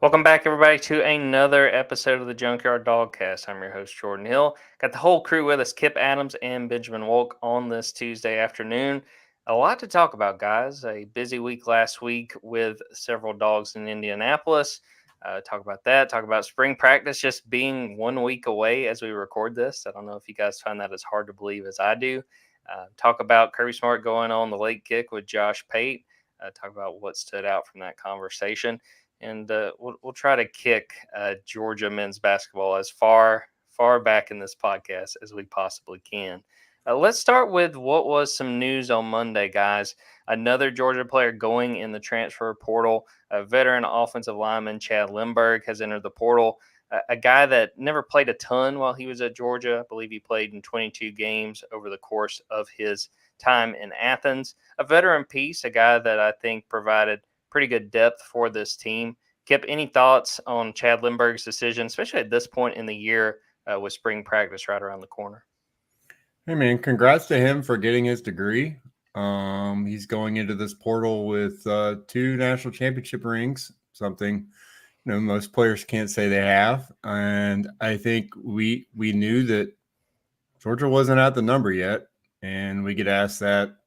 Welcome back, everybody, to another episode of the Junkyard Dawgcast. I'm your host, Jordan Hill. Got the whole crew with us, Kipp Adams and Benjamin Wolk, on this Tuesday afternoon. A lot to talk about, guys. A busy week last week with several dogs in Indianapolis. Talk about that. Talk about spring practice just being 1 week away as we record this. I don't know if you guys find that as hard to believe as I do. Talk about Kirby Smart going on the late kick with Josh Pate. Talk about what stood out from that conversation. And we'll try to kick Georgia men's basketball as far back in this podcast as we possibly can. Let's start with what was some news on Monday, guys. Another Georgia player going in the transfer portal. A veteran offensive lineman, Chad Lindbergh, has entered the portal. A guy that never played a ton while he was at Georgia. I believe he played in 22 games over the course of his time in Athens. A veteran piece, a guy that I think provided pretty good depth for this team. Kip, any thoughts on Chad Lindbergh's decision, especially at this point in the year with spring practice right around the corner? Hey, man, congrats to him for getting his degree. He's going into this portal with 2 national championship rings, something most players can't say they have. And I think we knew that Georgia wasn't at the number yet, and we get asked that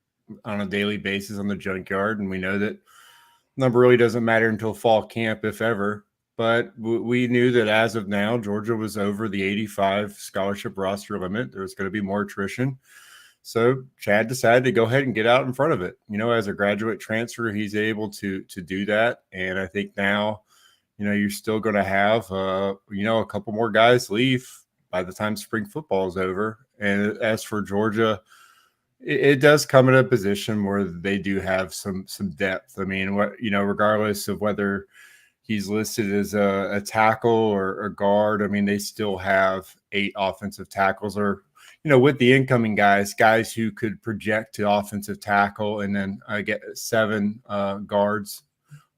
on a daily basis on the Junkyard, and we know that number really doesn't matter until fall camp, if ever. But we knew that as of now, Georgia was over the 85 scholarship roster limit. There was going to be more attrition. So Chad decided to go ahead and get out in front of it. As a graduate transfer, he's able to do that. And I think now, you're still going to have, a couple more guys leave by the time spring football is over. And as for Georgia, it does come in a position where they do have some depth. I mean, regardless of whether he's listed as a tackle or a guard, I mean, they still have 8 offensive tackles, or with the incoming guys who could project to offensive tackle, and then get 7 guards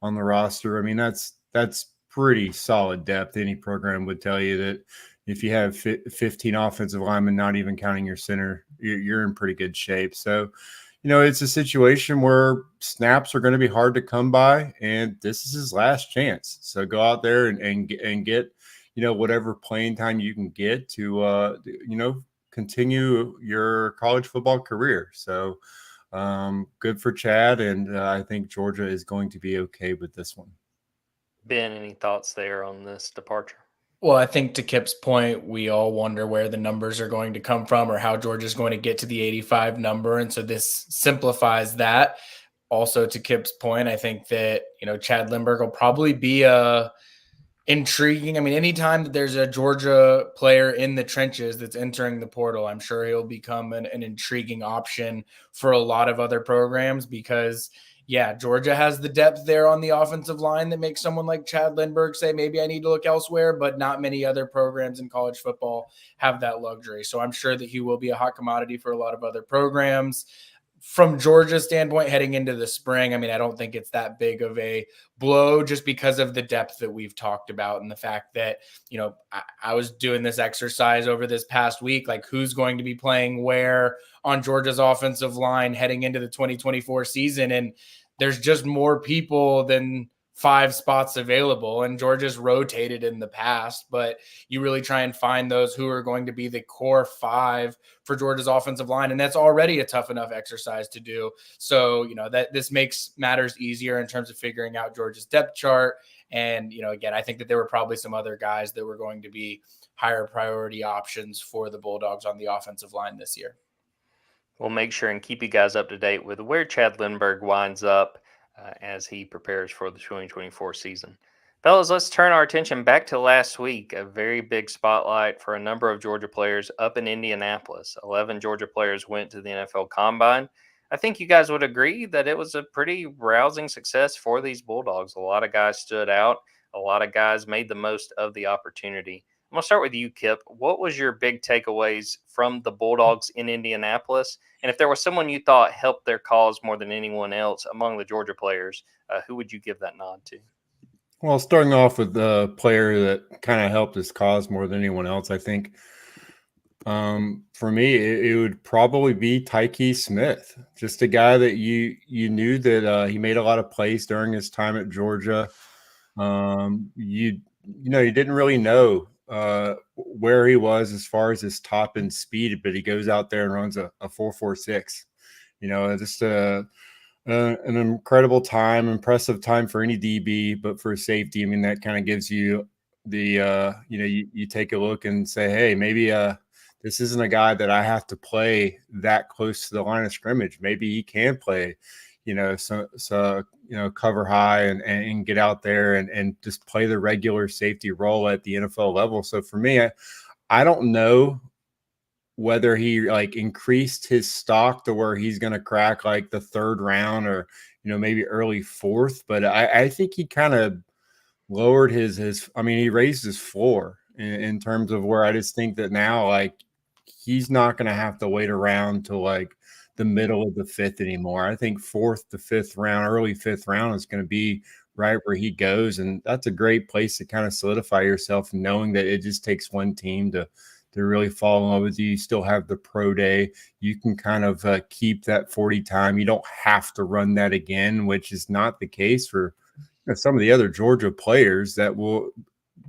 on the roster. I mean, that's pretty solid depth. Any program would tell you that if you have 15 offensive linemen, not even counting your center, you're in pretty good shape. So, it's a situation where snaps are going to be hard to come by, and this is his last chance. So go out there and get, whatever playing time you can get to, continue your college football career. So good for Chad, and I think Georgia is going to be okay with this one. Ben, any thoughts there on this departure? Well, I think to Kip's point, we all wonder where the numbers are going to come from or how Georgia's going to get to the 85 number. And so this simplifies that. Also, to Kip's point, I think that, Chad Lindbergh will probably be intriguing. I mean, anytime that there's a Georgia player in the trenches that's entering the portal, I'm sure he'll become an intriguing option for a lot of other programs because – yeah, Georgia has the depth there on the offensive line that makes someone like Chad Lindbergh say, maybe I need to look elsewhere, but not many other programs in college football have that luxury. So I'm sure that he will be a hot commodity for a lot of other programs. From Georgia's standpoint, heading into the spring, I mean, I don't think it's that big of a blow just because of the depth that we've talked about and the fact that, I was doing this exercise over this past week, like who's going to be playing where on Georgia's offensive line heading into the 2024 season. And there's just more people than 5 spots available, and Georgia's rotated in the past, but you really try and find those who are going to be the core 5 for Georgia's offensive line. And that's already a tough enough exercise to do. So, that this makes matters easier in terms of figuring out Georgia's depth chart. And, again, I think that there were probably some other guys that were going to be higher priority options for the Bulldogs on the offensive line this year. We'll make sure and keep you guys up to date with where Chad Lindbergh winds up as he prepares for the 2024 season. Fellas, let's turn our attention back to last week. A very big spotlight for a number of Georgia players up in Indianapolis. 11 Georgia players went to the NFL Combine. I think you guys would agree that it was a pretty rousing success for these Bulldogs. A lot of guys stood out. A lot of guys made the most of the opportunity. I'm going to start with you, Kipp. What was your big takeaways from the Bulldogs in Indianapolis? And if there was someone you thought helped their cause more than anyone else among the Georgia players, who would you give that nod to? Well, starting off with the player that kind of helped his cause more than anyone else, I think for me, it would probably be Tyke Smith, just a guy that you knew that he made a lot of plays during his time at Georgia. You didn't really know where he was as far as his top end speed, but he goes out there and runs a 4.46. Just an incredible time, impressive time for any DB, but for safety, I mean, that kind of gives you the you take a look and say, hey, maybe this isn't a guy that I have to play that close to the line of scrimmage. Maybe he can play, cover high and get out there and just play the regular safety role at the NFL level. So for me, I don't know whether he like increased his stock to where he's going to crack like the third round or, maybe early fourth, but I think he kind of lowered he raised his floor in terms of where I just think that now, like, he's not going to have to wait around till like the middle of the fifth anymore. I think fourth to fifth round, early fifth round is going to be right where he goes. And that's a great place to kind of solidify yourself, knowing that it just takes one team to really fall in love with you. You still have the pro day. You can kind of keep that 40 time. You don't have to run that again, which is not the case for some of the other Georgia players that will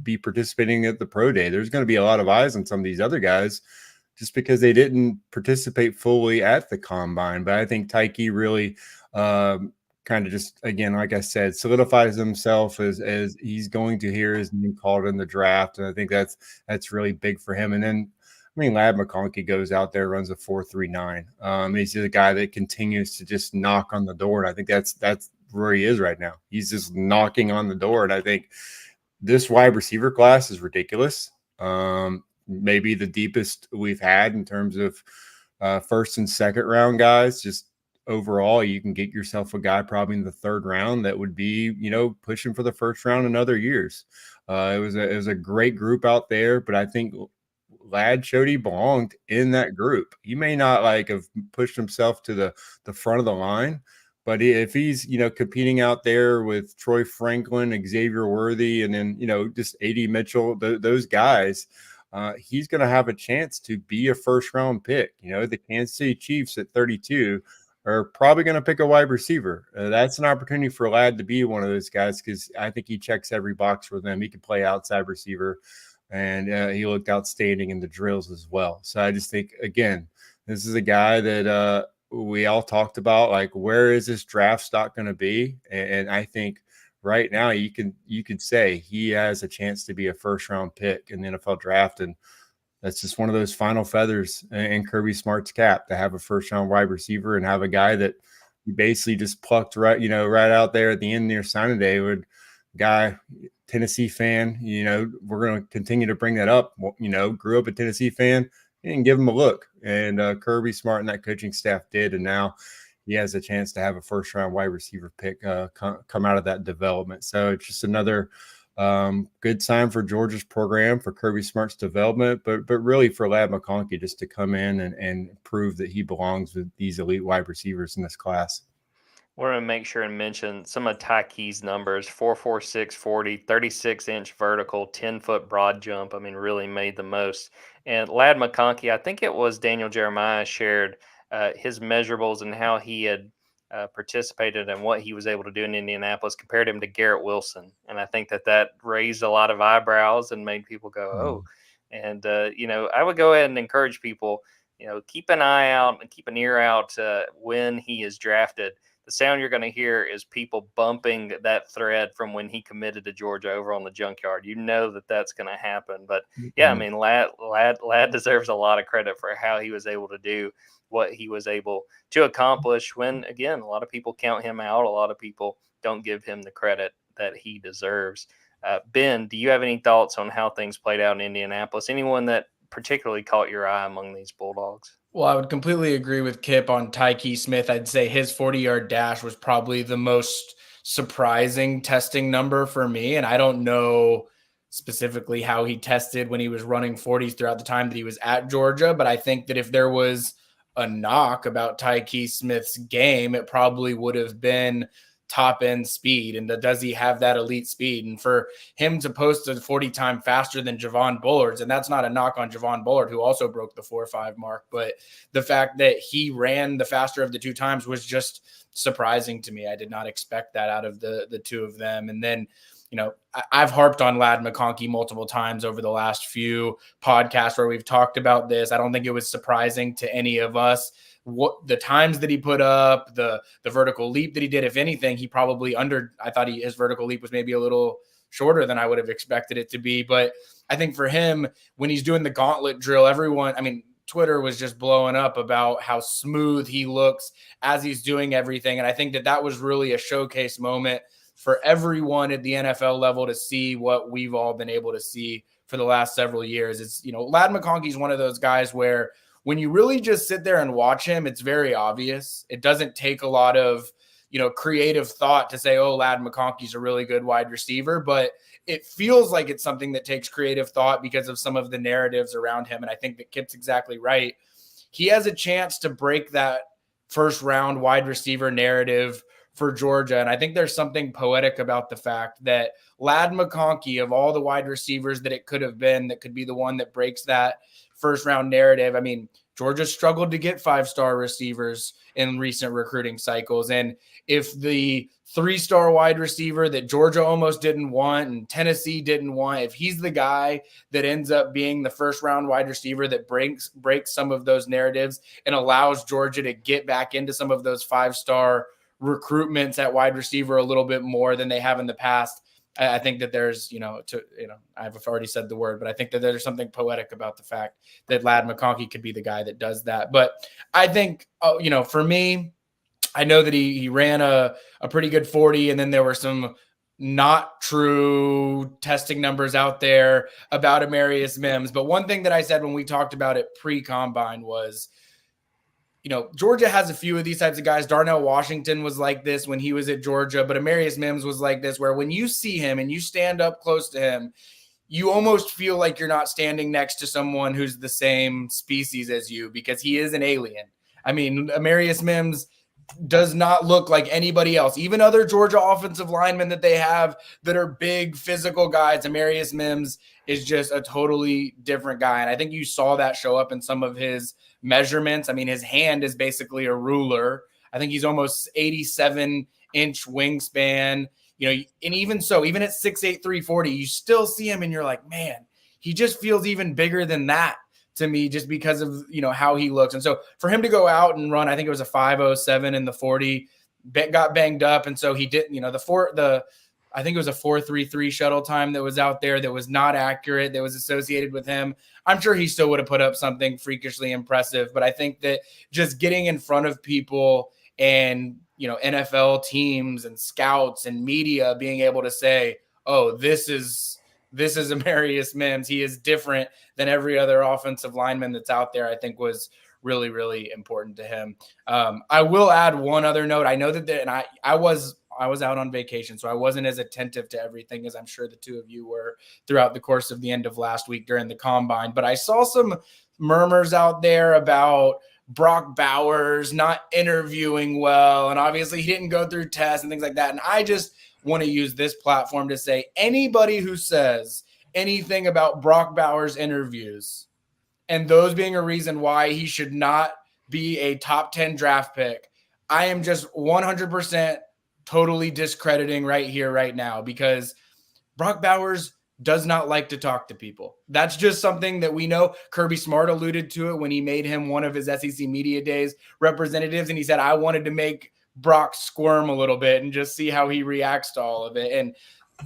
be participating at the pro day. There's going to be a lot of eyes on some of these other guys just because they didn't participate fully at the combine. But I think Tyke really kind of just, again, like I said, solidifies himself as he's going to hear his name called in the draft. And I think that's really big for him. And then, Ladd McConkey goes out there, runs a 4.39. He's the guy that continues to just knock on the door. And I think that's where he is right now. He's just knocking on the door. And I think this wide receiver class is ridiculous. Maybe the deepest we've had in terms of first and second round guys. Just overall, you can get yourself a guy probably in the third round that would be, pushing for the first round in other years. It was a great group out there, but I think Ladd showed he belonged in that group. He may not have pushed himself to the front of the line, but if he's, competing out there with Troy Franklin, Xavier Worthy, and then, just A.D. Mitchell, those guys, he's going to have a chance to be a first-round pick. The Kansas City Chiefs at 32 are probably going to pick a wide receiver. That's an opportunity for Ladd to be one of those guys because I think he checks every box for them. He can play outside receiver, and he looked outstanding in the drills as well. So I just think, again, this is a guy that we all talked about, like, where is this draft stock going to be? And I think right now you could say he has a chance to be a first-round pick in the NFL draft, and that's just one of those final feathers in Kirby Smart's cap to have a first-round wide receiver and have a guy that you basically just plucked right out there at the end near signing day. Would guy, Tennessee fan, we're going to continue to bring that up. Grew up a Tennessee fan, and give him a look. And Kirby Smart and that coaching staff did, and now he has a chance to have a first-round wide receiver pick come out of that development. So it's just another good sign for Georgia's program, for Kirby Smart's development, but really for Ladd McConkey just to come in and prove that he belongs with these elite wide receivers in this class. We're going to make sure and mention some of Tyke's numbers: 4.46 40, 36-inch vertical, 10-foot broad jump. Really made the most. And Ladd McConkey, I think it was Daniel Jeremiah shared his measurables and how he had participated and what he was able to do in Indianapolis, compared him to Garrett Wilson. And I think that raised a lot of eyebrows and made people go, oh. And, I would go ahead and encourage people, keep an eye out and keep an ear out when he is drafted. The sound you're going to hear is people bumping that thread from when he committed to Georgia over on the Junkyard. That's going to happen. But yeah, Ladd deserves a lot of credit for how he was able to do what he was able to accomplish when, again, a lot of people count him out. A lot of people don't give him the credit that he deserves. Ben, do you have any thoughts on how things played out in Indianapolis? Anyone that particularly caught your eye among these Bulldogs? Well, I would completely agree with Kipp on Tyke Smith. I'd say his 40-yard dash was probably the most surprising testing number for me. And I don't know specifically how he tested when he was running 40s throughout the time that he was at Georgia, but I think that if there was a knock about Tyke Smith's game, it probably would have been top end speed. And does he have that elite speed? And for him to post a 40 time faster than Javon Bullard's, and that's not a knock on Javon Bullard, who also broke the 4.5 mark, but the fact that he ran the faster of the two times was just surprising to me. I did not expect that out of the two of them. And then I've harped on Ladd McConkey multiple times over the last few podcasts where we've talked about this. I don't think it was surprising to any of us what the times that he put up, the vertical leap that he did. If anything, he probably I thought his vertical leap was maybe a little shorter than I would have expected it to be. But I think for him, when he's doing the gauntlet drill, Twitter was just blowing up about how smooth he looks as he's doing everything. And I think that was really a showcase moment for everyone at the NFL level to see what we've all been able to see for the last several years. It's, Ladd McConkey is one of those guys where when you really just sit there and watch him, it's very obvious. It doesn't take a lot of, creative thought to say, oh, Ladd McConkey's a really good wide receiver, but it feels like it's something that takes creative thought because of some of the narratives around him. And I think that Kipp's exactly right. He has a chance to break that first round wide receiver narrative for Georgia. And I think there's something poetic about the fact that Ladd McConkey, of all the wide receivers that it could have been, that could be the one that breaks that first round narrative. Georgia struggled to get 5-star receivers in recent recruiting cycles. And if the 3-star wide receiver that Georgia almost didn't want and Tennessee didn't want, if he's the guy that ends up being the first round wide receiver that breaks some of those narratives and allows Georgia to get back into some of those 5-star recruitments at wide receiver a little bit more than they have in the past, I think that there's, I've already said the word, but I think that there's something poetic about the fact that Ladd McConkey could be the guy that does that. But I think, for me, I know that he ran a pretty good 40, and then there were some not true testing numbers out there about Amarius Mims. But one thing that I said when we talked about it pre-combine was, Georgia has a few of these types of guys. Darnell Washington was like this when he was at Georgia, but Amarius Mims was like this, where when you see him and you stand up close to him, you almost feel like you're not standing next to someone who's the same species as you, because he is an alien. Amarius Mims does not look like anybody else. Even other Georgia offensive linemen that they have that are big physical guys, Amarius Mims is just a totally different guy. And I think you saw that show up in some of his measurements. His hand is basically a ruler. I think he's almost 87-inch wingspan, and even so, even at 6'8", 340, you still see him and you're like, man, he just feels even bigger than that to me, just because of, how he looks. And so for him to go out and run, I think it was a 5:07 in the 40, got banged up. And so he didn't, I think it was a 4.33 shuttle time that was out there that was not accurate, that was associated with him. I'm sure he still would have put up something freakishly impressive, but I think that just getting in front of people and, NFL teams and scouts and media being able to say, oh, this is Amarius Mims. He is different than every other offensive lineman that's out there, I think was really, really important to him. I will add one other note. I know that I was out on vacation, so I wasn't as attentive to everything as I'm sure the two of you were throughout the course of the end of last week during the combine. But I saw some murmurs out there about Brock Bowers not interviewing well, and obviously he didn't go through tests and things like that. And I just want to use this platform to say anybody who says anything about Brock Bowers' interviews and those being a reason why he should not be a top 10 draft pick, I am just 100% totally discrediting right here, right now, because Brock Bowers does not like to talk to people. That's just something that we know. Kirby Smart alluded to it when he made him one of his SEC Media Days representatives. And he said, I wanted to make Brock squirm a little bit and just see how he reacts to all of it. And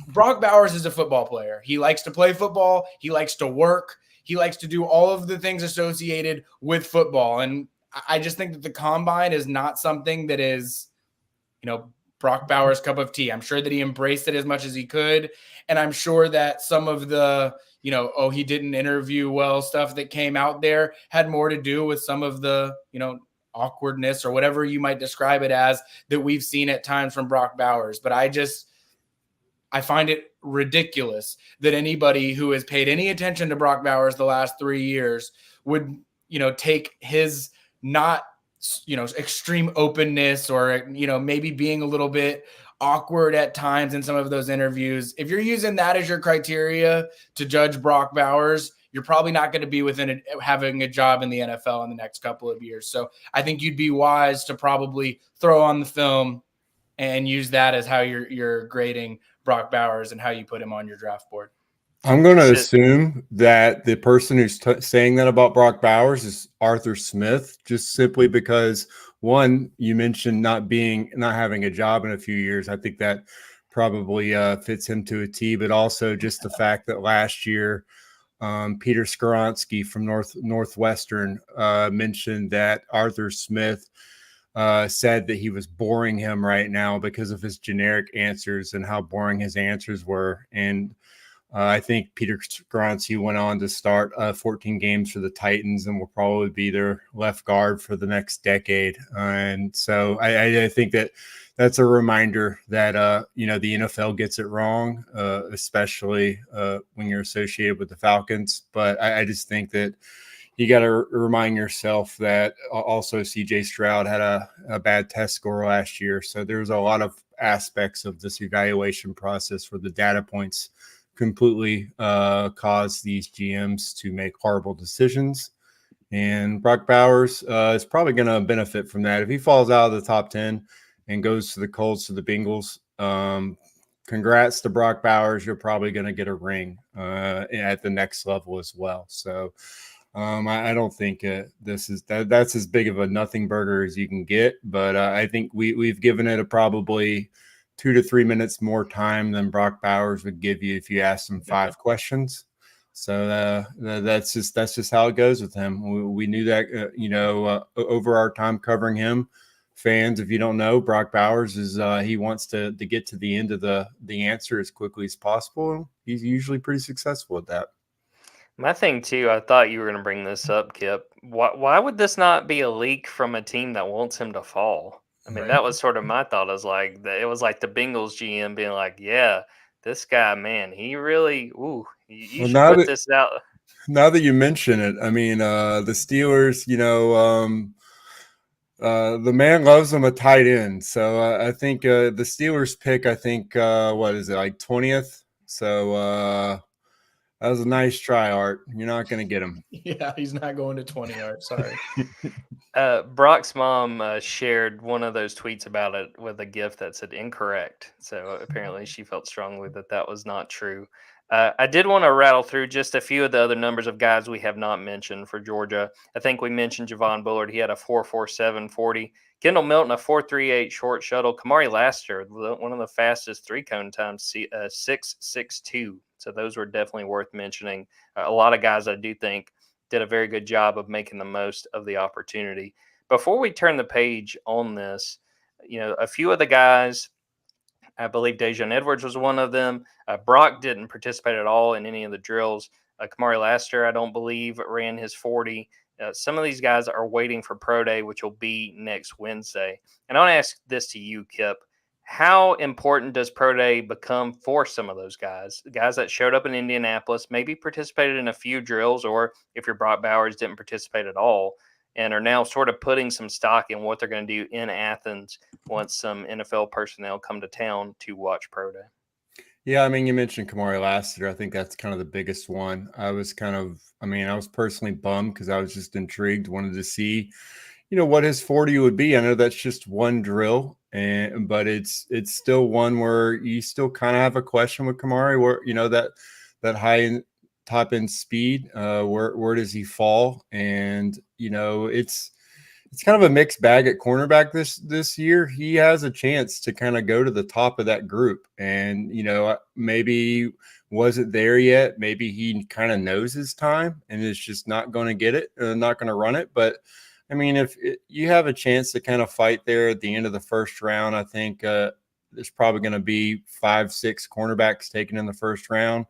Brock Bowers is a football player. He likes to play football. He likes to work. He likes to do all of the things associated with football. And I just think that the combine is not something that is, Brock Bowers' cup of tea. I'm sure that he embraced it as much as he could. And I'm sure that some of the, he didn't interview well stuff that came out there had more to do with some of the, awkwardness or whatever you might describe it as that we've seen at times from Brock Bowers. But I find it ridiculous that anybody who has paid any attention to Brock Bowers the last 3 years would, take his not, extreme openness or, maybe being a little bit awkward at times in some of those interviews. If you're using that as your criteria to judge Brock Bowers, you're probably not going to be having a job in the NFL in the next couple of years. So I think you'd be wise to probably throw on the film, and use that as how you're grading Brock Bowers and how you put him on your draft board. I'm going to assume that the person who's saying that about Brock Bowers is Arthur Smith, just simply because, one, you mentioned not having a job in a few years. I think that probably fits him to a T, but also just the fact that last year Peter Skoronsky from Northwestern mentioned that Arthur Smith said that he was boring him right now because of his generic answers and how boring his answers were. And I think Peter Skoronsky went on to start 14 games for the Titans and will probably be their left guard for the next decade. And so I think that's a reminder that, the NFL gets it wrong, especially when you're associated with the Falcons. But I just think that you got to remind yourself that also C.J. Stroud had a bad test score last year. So there's a lot of aspects of this evaluation process where the data points completely cause these GMs to make horrible decisions. And Brock Bowers is probably going to benefit from that. If he falls out of the top 10 and goes to the Colts, to the Bengals, congrats to Brock Bowers. You're probably going to get a ring at the next level as well. So I don't think that's as big of a nothing burger as you can get. But I think we've given it probably 2 to 3 minutes more time than Brock Bowers would give you if you asked him 5 questions. So that's just how it goes with him. We knew that, over our time covering him. Fans, if you don't know, Brock Bowers is he wants to get to the end of the answer as quickly as possible. He's usually pretty successful at that. My thing too, I thought you were going to bring this up, Kipp. Why would this not be a leak from a team that wants him to fall? I mean, that was sort of my thought. It was like the Bengals GM being like, "Yeah, this guy, man, he really, you should put this out." Now that you mention it, I mean, the Steelers, the man loves him a tight end. So I think the Steelers pick, what is it, like 20th? So that was a nice try, Art. You're not going to get him. Yeah, he's not going to 20, Art. Sorry. Brock's mom shared one of those tweets about it with a GIF that said incorrect. So apparently she felt strongly that was not true. I did want to rattle through just a few of the other numbers of guys we have not mentioned for Georgia. I think we mentioned Javon Bullard. He had a 4.47 40. Kendall Milton, a 4.38 short shuttle. Kamari Laster, one of the fastest 3-cone times, 6.62. So those were definitely worth mentioning. A lot of guys I do think did a very good job of making the most of the opportunity. Before we turn the page on this, a few of the guys, I believe Dejon Edwards was one of them. Brock didn't participate at all in any of the drills. Kamari Laster, I don't believe, ran his 40. Some of these guys are waiting for Pro Day, which will be next Wednesday. And I want to ask this to you, Kipp. How important does Pro Day become for some of those guys that showed up in Indianapolis, maybe participated in a few drills, or if your Brock Bowers didn't participate at all, and are now sort of putting some stock in what they're going to do in Athens once some NFL personnel come to town to watch Pro Day? Yeah, I mean, you mentioned Kamari Lassiter. I think that's kind of the biggest one. I was personally bummed because I was just intrigued, wanted to see, what his 40 would be. I know that's just one drill, but it's still one where you still kind of have a question with Kamari, where, that high end, top end speed, where does he fall? And, it's kind of a mixed bag at cornerback this year. He has a chance to kind of go to the top of that group, and maybe wasn't there yet. Maybe he kind of knows his time and is just not going to get it, not going to run it. But I mean, if you have a chance to kind of fight there at the end of the first round, I think there's probably going to be 5-6 cornerbacks taken in the first round.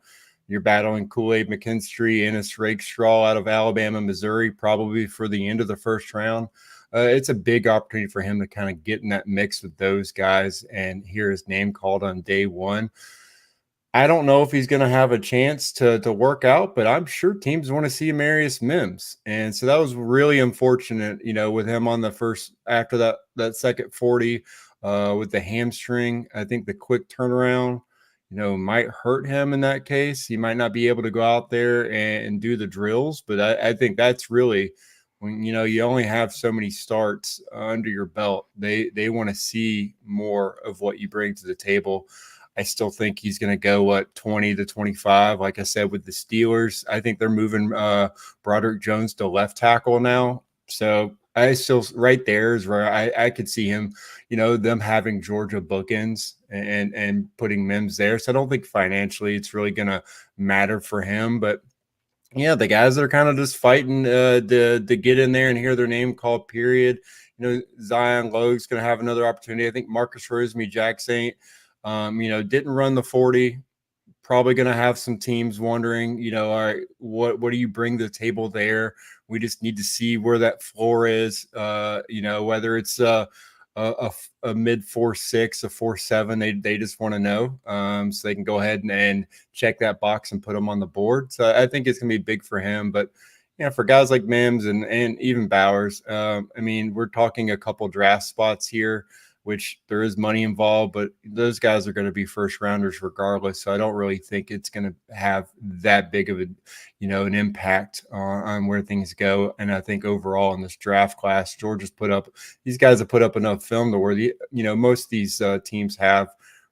You're battling Kool-Aid McKinstry, Ennis Rakestraw out of Alabama, Missouri, probably for the end of the first round. It's a big opportunity for him to kind of get in that mix with those guys and hear his name called on day one. I don't know if he's going to have a chance to work out, but I'm sure teams want to see Amarius Mims. And so that was really unfortunate, with him on the first, after that second 40 with the hamstring. I think the quick turnaround, might hurt him in that case. He might not be able to go out there and do the drills, but I think that's really When you only have so many starts under your belt, they want to see more of what you bring to the table. I still think he's going to go 20 to 25. Like I said, with the Steelers, I think they're moving Broderick Jones to left tackle now. So I still, right there is where I could see him, them having Georgia bookends and putting Mims there. So I don't think financially it's really going to matter for him. But yeah, the guys that are kind of just fighting to get in there and hear their name called, period. Zion Logue's going to have another opportunity. I think Marcus Rosemy, Jack Saint, didn't run the 40. Probably going to have some teams wondering, all right, what do you bring to the table there? We just need to see where that floor is, whether it's a mid 4.6, a 4.7, they just want to know, so they can go ahead and check that box and put them on the board. So I think it's going to be big for him. But for guys like Mims and even Bowers, we're talking a couple draft spots here, which there is money involved, but those guys are going to be first rounders regardless. So I don't really think it's going to have that big of an impact on where things go. And I think overall in this draft class, Georgia's these guys have put up enough film to where most of these teams have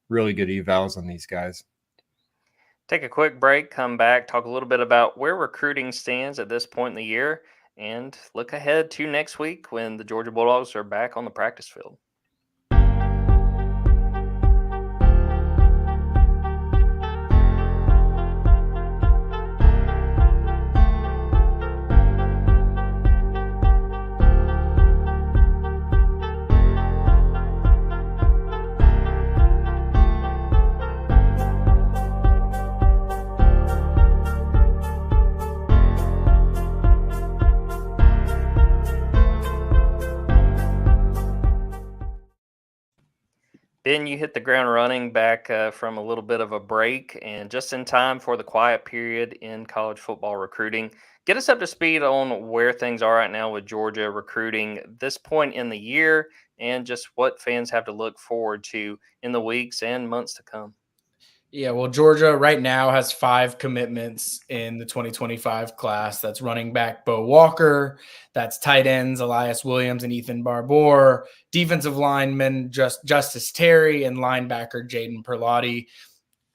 really good evals on these guys. Take a quick break, come back, talk a little bit about where recruiting stands at this point in the year, and look ahead to next week when the Georgia Bulldogs are back on the practice field. Ben, you hit the ground running back from a little bit of a break and just in time for the quiet period in college football recruiting. Get us up to speed on where things are right now with Georgia recruiting this point in the year and just what fans have to look forward to in the weeks and months to come. Yeah, well, Georgia right now has 5 commitments in the 2025 class. That's running back Bo Walker. That's tight ends Elias Williams and Ethan Barbour. Defensive lineman Justice Terry and linebacker Jaden Perlotti.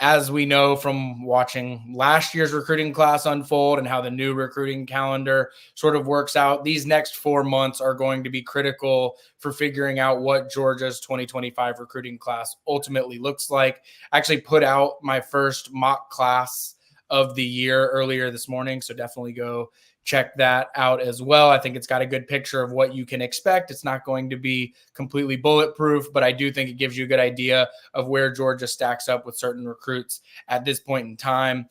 As we know from watching last year's recruiting class unfold and how the new recruiting calendar sort of works out, these next 4 months are going to be critical for figuring out what Georgia's 2025 recruiting class ultimately looks like. I actually put out my first mock class of the year earlier this morning, so definitely go check that out as well. I think it's got a good picture of what you can expect. It's not going to be completely bulletproof, but I do think it gives you a good idea of where Georgia stacks up with certain recruits at this point in time.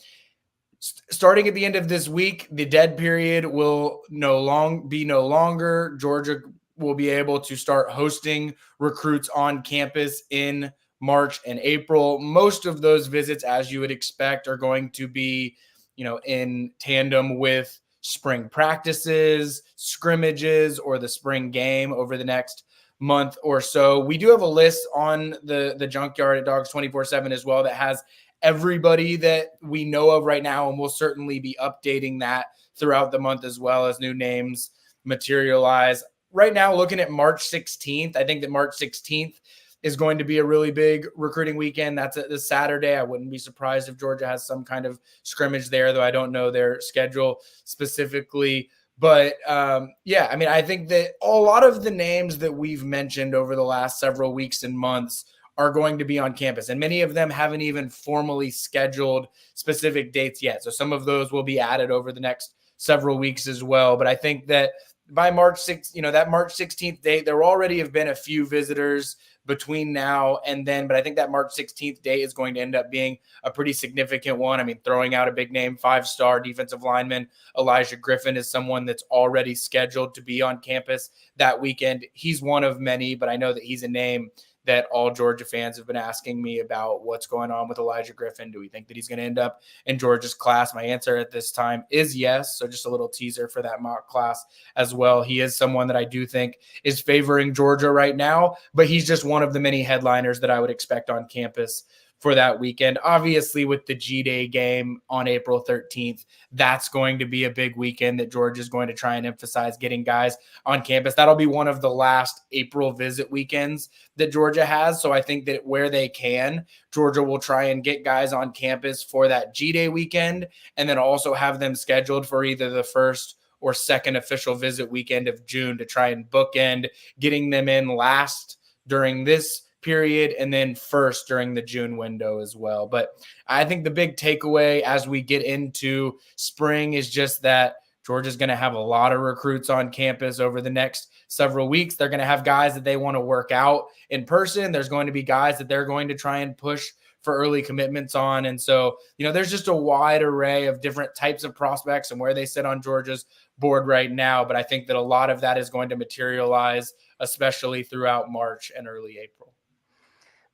Starting at the end of this week, the dead period will be no longer. Georgia will be able to start hosting recruits on campus in March and April. Most of those visits, as you would expect, are going to be, in tandem with spring practices, scrimmages, or the spring game over the next month or so. We do have a list on the Junkyard at Dawgs 24/7 as well that has everybody that we know of right now, and we'll certainly be updating that throughout the month as well as new names materialize. Right now, looking at March 16th, I think that March 16th is going to be a really big recruiting weekend. That's a Saturday. I wouldn't be surprised if Georgia has some kind of scrimmage there, though I don't know their schedule specifically. But I think that a lot of the names that we've mentioned over the last several weeks and months are going to be on campus, and many of them haven't even formally scheduled specific dates yet. So some of those will be added over the next several weeks as well. But I think that by March 6th, that March 16th date, there already have been a few visitors between now and then, but I think that March 16th date is going to end up being a pretty significant one. I mean, throwing out a big name, 5-star defensive lineman Elijah Griffin is someone that's already scheduled to be on campus that weekend. He's one of many, but I know that he's a name that all Georgia fans have been asking me about what's going on with Elijah Griffin. Do we think that he's going to end up in Georgia's class? My answer at this time is yes. So just a little teaser for that mock class as well. He is someone that I do think is favoring Georgia right now, but he's just one of the many headliners that I would expect on campus for that weekend. Obviously, with the G-Day game on April 13th, that's going to be a big weekend that Georgia is going to try and emphasize getting guys on campus. That'll be one of the last April visit weekends that Georgia has. So I think that where they can, Georgia will try and get guys on campus for that G-Day weekend, and then also have them scheduled for either the first or second official visit weekend of June to try and bookend getting them in last during this period and then first during the June window as well. But I think the big takeaway as we get into spring is just that Georgia's going to have a lot of recruits on campus over the next several weeks. They're going to have guys that they want to work out in person. There's going to be guys that they're going to try and push for early commitments on. And so, there's just a wide array of different types of prospects and where they sit on Georgia's board right now. But I think that a lot of that is going to materialize, especially throughout March and early April.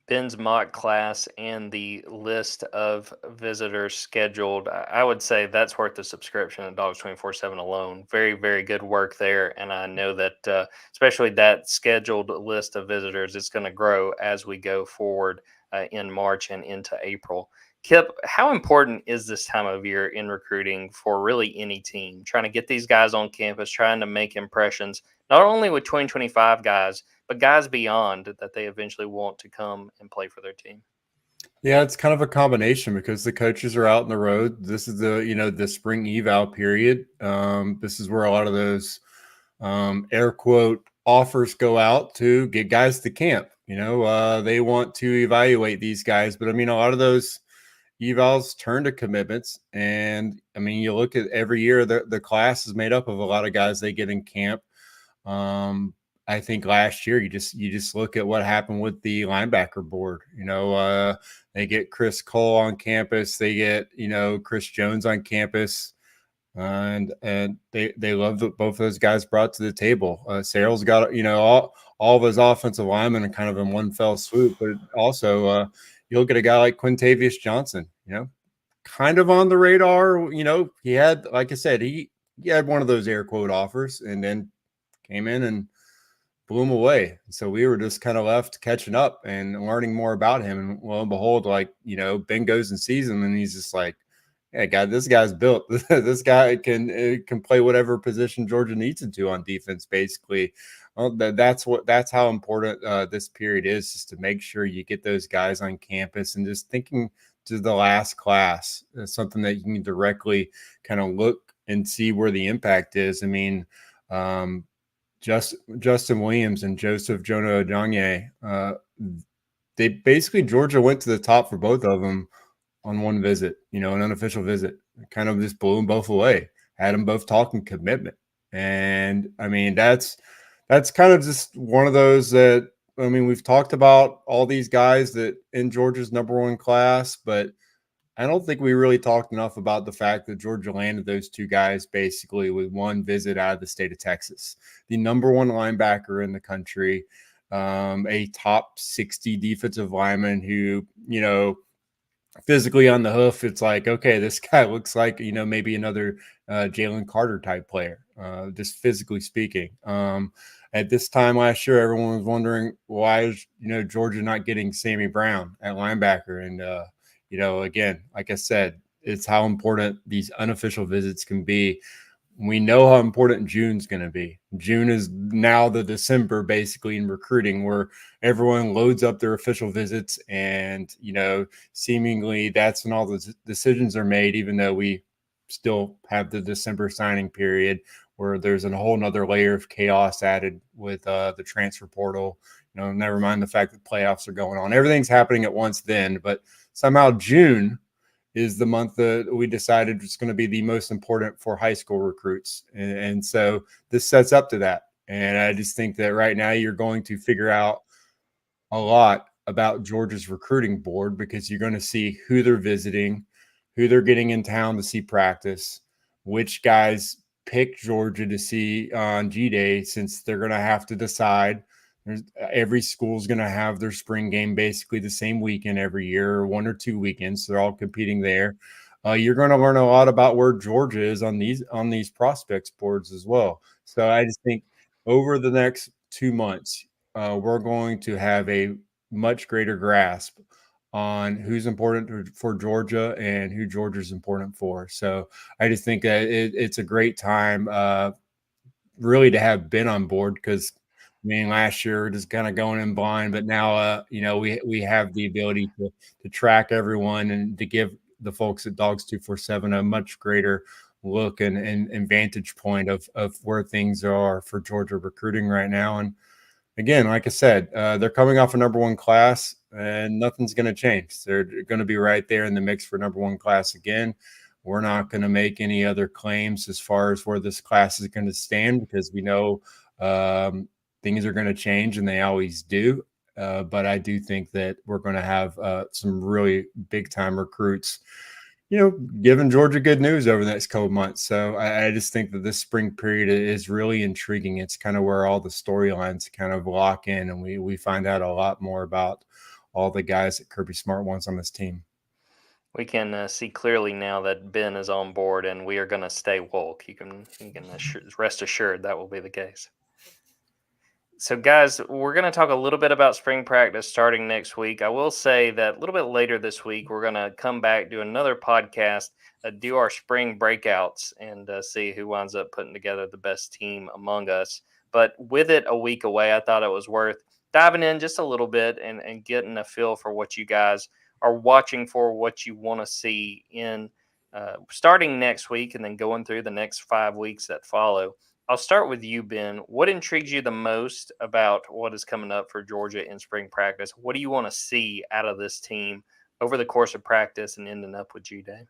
Ben's mock class and the list of visitors scheduled, I would say that's worth the subscription at Dawgs 24/7 alone. Very, very good work there. And I know that especially that scheduled list of visitors, it's going to grow as we go forward in March and into April. Kipp, how important is this time of year in recruiting for really any team? Trying to get these guys on campus, trying to make impressions, not only with 2025 guys, but guys beyond that they eventually want to come and play for their team. Yeah, it's kind of a combination because the coaches are out on the road. This is the spring eval period. This is where a lot of those air quote offers go out to get guys to camp. They want to evaluate these guys, but a lot of those evals turn to commitments. And you look at every year, the class is made up of a lot of guys they get in camp. I think last year you just look at what happened with the linebacker board. They get Chris Cole on campus, they get Chris Jones on campus, and they love what both of those guys brought to the table. Sarel's got all of his offensive linemen kind of in one fell swoop, but also you look at a guy like Quintavious Johnson, kind of on the radar. He had, like I said, he had one of those air quote offers, and then came in and blew him away. So we were just kind of left catching up and learning more about him. And lo and behold, Ben goes and sees him, and he's just like, "Hey, God, this guy's built. This guy can play whatever position Georgia needs him to on defense." Basically, that's how important this period is, just to make sure you get those guys on campus. And just thinking to the last class, something that you can directly kind of look and see where the impact is. Justin Williams and Joseph Jonah Odonye, they basically, Georgia went to the top for both of them on one visit, an unofficial visit. Kind of just blew them both away, had them both talking commitment. And that's kind of just one of those that, we've talked about all these guys that in Georgia's number one class, but I don't think we really talked enough about the fact that Georgia landed those two guys basically with one visit out of the state of Texas, the number one linebacker in the country, a top 60 defensive lineman who, physically on the hoof, it's like, okay, this guy looks like, maybe another Jalen Carter type player, just physically speaking. At this time last year, everyone was wondering why is, Georgia not getting Sammy Brown at linebacker. And, again, like I said, it's how important these unofficial visits can be. We know how important June's going to be. June is now the December basically in recruiting, where everyone loads up their official visits, and seemingly that's when all the decisions are made, even though we still have the December signing period where there's a whole nother layer of chaos added with the transfer portal. Never mind the fact that playoffs are going on. Everything's happening at once then, but somehow June is the month that we decided it's going to be the most important for high school recruits. And so this sets up to that. And I just think that right now you're going to figure out a lot about Georgia's recruiting board, because you're going to see who they're visiting, who they're getting in town to see practice, which guys pick Georgia to see on G-Day, since they're going to have to decide. Every school is going to have their spring game basically the same weekend every year, or 1 or 2 weekends. So they're all competing there. You're going to learn a lot about where Georgia is on these prospects boards as well. So I just think over the next 2 months, we're going to have a much greater grasp on who's important for Georgia and who Georgia's important for. So I just think that it's a great time really to have been on board, because I mean, last year we're just kind of going in blind, but now we have the ability to track everyone and to give the folks at Dawgs 247 a much greater look and vantage point of where things are for Georgia recruiting right now. And again, like I said, they're coming off a number one class, and nothing's going to change. They're going to be right there in the mix for number one class again. We're not going to make any other claims as far as where this class is going to stand, because we know things are going to change, and they always do. But I do think that we're going to have some really big time recruits, giving Georgia good news over the next couple of months. So I just think that this spring period is really intriguing. It's kind of where all the storylines kind of lock in, and we find out a lot more about all the guys that Kirby Smart wants on this team. We can see clearly now that Ben is on board, and we are going to stay Wolk. You can rest assured that will be the case. So, guys, we're going to talk a little bit about spring practice starting next week. I will say that a little bit later this week, we're going to come back, do another podcast, do our spring breakouts, and see who winds up putting together the best team among us. But with it a week away, I thought it was worth diving in just a little bit and getting a feel for what you guys are watching for, what you want to see in starting next week and then going through the next 5 weeks that follow. I'll start with you, Ben. What intrigues you the most about what is coming up for Georgia in spring practice? What do you want to see out of this team over the course of practice and ending up with G-Day?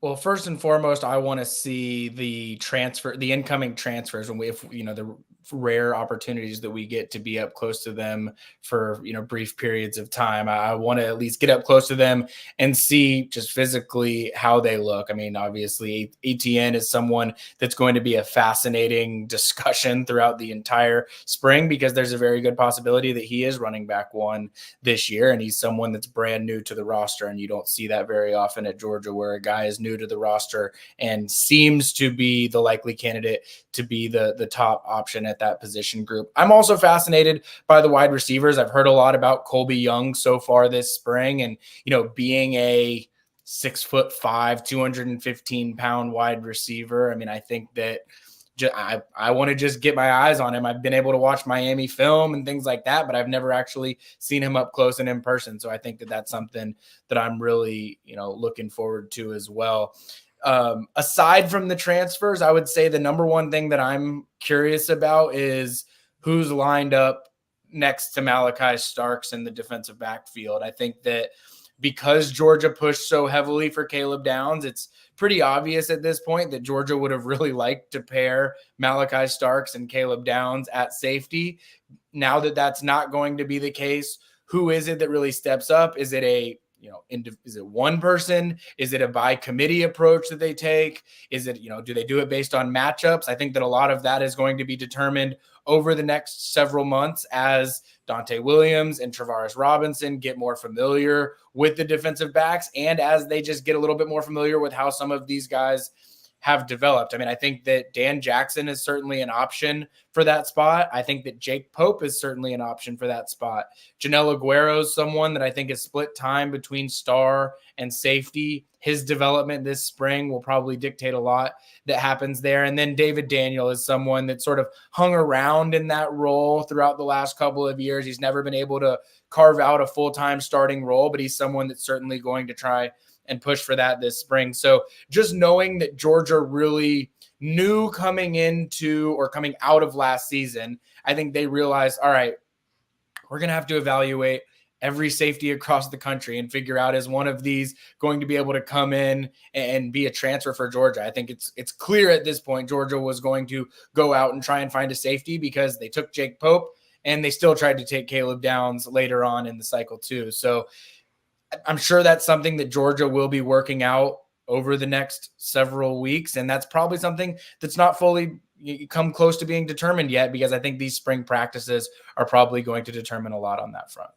Well, first and foremost, I want to see the incoming transfers, and the rare opportunities that we get to be up close to them for, brief periods of time. I want to at least get up close to them and see just physically how they look. I mean, obviously ETN is someone that's going to be a fascinating discussion throughout the entire spring, because there's a very good possibility that he is running back one this year, and he's someone that's brand new to the roster. And you don't see that very often at Georgia, where a guy is new to the roster and seems to be the likely candidate to be the top option at that position group. I'm also fascinated by the wide receivers. I've heard a lot about Colby Young so far this spring, and being a 6'5", 215-pound wide receiver. I mean, I think that I want to just get my eyes on him. I've been able to watch Miami film and things like that, but I've never actually seen him up close and in person. So I think that that's something that I'm really, looking forward to as well. Aside from the transfers, I would say the number one thing that I'm curious about is who's lined up next to Malachi Starks in the defensive backfield. I think that because Georgia pushed so heavily for Caleb Downs, it's pretty obvious at this point that Georgia would have really liked to pair Malachi Starks and Caleb Downs at safety. Now that that's not going to be the case, who is it that really steps up? Is it is it one person? Is it a by committee approach that they take? Is it, do they do it based on matchups? I think that a lot of that is going to be determined over the next several months as Dante Williams and Travaris Robinson get more familiar with the defensive backs, and as they just get a little bit more familiar with how some of these guys have developed. I mean, I think that Dan Jackson is certainly an option for that spot. I think that Jake Pope is certainly an option for that spot. Janelle Aguero is someone that I think is split time between star and safety. His development this spring will probably dictate a lot that happens there. And then David Daniel is someone that sort of hung around in that role throughout the last couple of years. He's never been able to carve out a full-time starting role, but he's someone that's certainly going to try and push for that this spring. So just knowing that Georgia really knew coming out of last season, I think they realized, all right, we're going to have to evaluate every safety across the country and figure out, is one of these going to be able to come in and be a transfer for Georgia? I think it's clear at this point Georgia was going to go out and try and find a safety, because they took Jake Pope and they still tried to take Caleb Downs later on in the cycle too. So I'm sure that's something that Georgia will be working out over the next several weeks. And that's probably something that's not fully come close to being determined yet, because I think these spring practices are probably going to determine a lot on that front.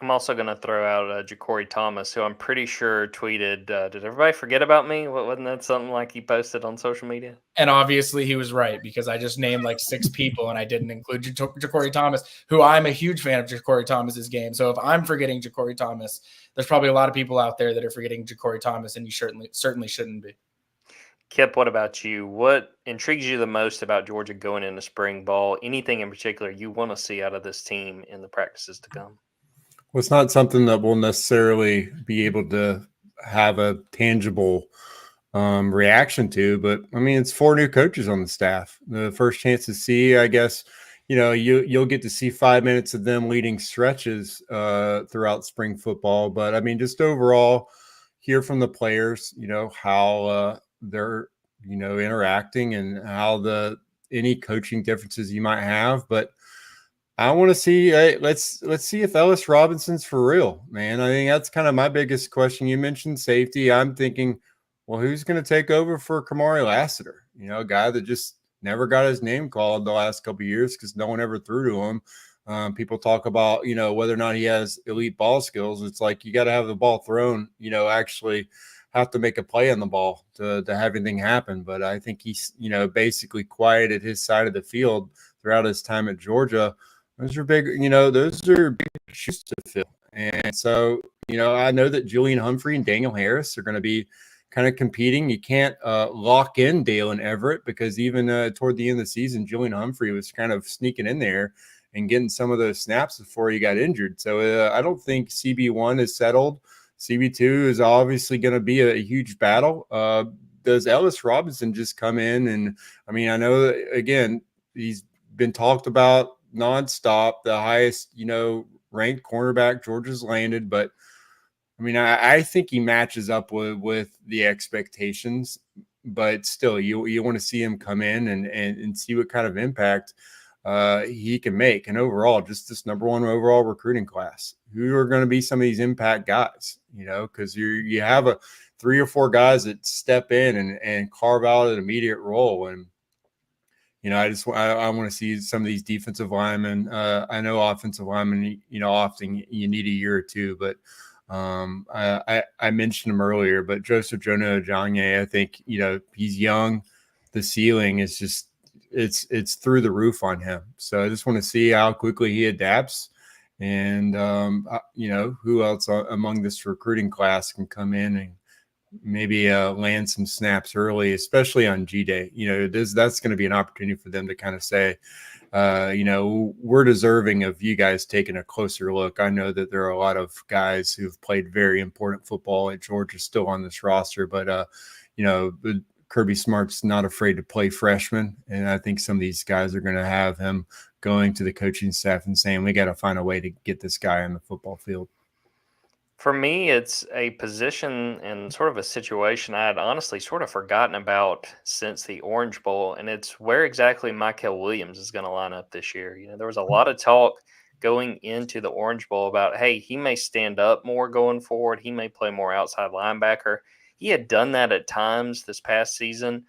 I'm also going to throw out Ja'Cory Thomas, who I'm pretty sure tweeted, did everybody forget about me? Wasn't that something like he posted on social media? And obviously he was right, because I just named like 6 people and I didn't include Ja'Cory Thomas, who I'm a huge fan of Ja'Cory Thomas's game. So if I'm forgetting Ja'Cory Thomas, there's probably a lot of people out there that are forgetting Ja'Cory Thomas, and you certainly shouldn't be. Kipp, what about you? What intrigues you the most about Georgia going into spring ball? Anything in particular you want to see out of this team in the practices to come? Well, it's not something that we'll necessarily be able to have a tangible reaction to, but I mean, it's 4 new coaches on the staff. The first chance to see, I guess, you'll get to see 5 minutes of them leading stretches throughout spring football. But I mean, just overall, hear from the players, how they're, interacting, and how any coaching differences you might have. But I want to see. Let's see if Ellis Robinson's for real, man. I think that's kind of my biggest question. You mentioned safety. I'm thinking, well, who's going to take over for Kamari Lassiter? A guy that just never got his name called the last couple of years because no one ever threw to him. People talk about whether or not he has elite ball skills. It's like you got to have the ball thrown. Actually have to make a play on the ball to have anything happen. But I think he's basically quieted his side of the field throughout his time at Georgia. Those are big, those are big shoes to fill. And so, I know that Julian Humphrey and Daniel Harris are going to be kind of competing. You can't lock in Dalen Everett, because even toward the end of the season, Julian Humphrey was kind of sneaking in there and getting some of those snaps before he got injured. So I don't think CB1 is settled. CB2 is obviously going to be a huge battle. Does Ellis Robinson just come in? And I mean, I know that, again, he's been talked about nonstop, the highest, ranked cornerback Georgia's landed. But I mean, I think he matches up with the expectations, but still you want to see him come in and see what kind of impact he can make. And overall, just this number 1 overall recruiting class, who are going to be some of these impact guys, because you have 3 or 4 guys that step in and carve out an immediate role. And I want to see some of these defensive linemen. I know offensive linemen, often you need a year or 2, but I mentioned him earlier, but Joseph Jonah-Ajonye, I think, he's young. The ceiling is just, it's through the roof on him. So I just want to see how quickly he adapts, and, who else among this recruiting class can come in and maybe land some snaps early, especially on G-Day. That's going to be an opportunity for them to kind of say, we're deserving of you guys taking a closer look. I know that there are a lot of guys who've played very important football at Georgia still on this roster, but Kirby Smart's not afraid to play freshmen. And I think some of these guys are going to have him going to the coaching staff and saying, we got to find a way to get this guy on the football field. For me, it's a position and sort of a situation I had honestly sort of forgotten about since the Orange Bowl, and it's where exactly Mykel Williams is going to line up this year. There was a lot of talk going into the Orange Bowl about, hey, he may stand up more going forward. He may play more outside linebacker. He had done that at times this past season,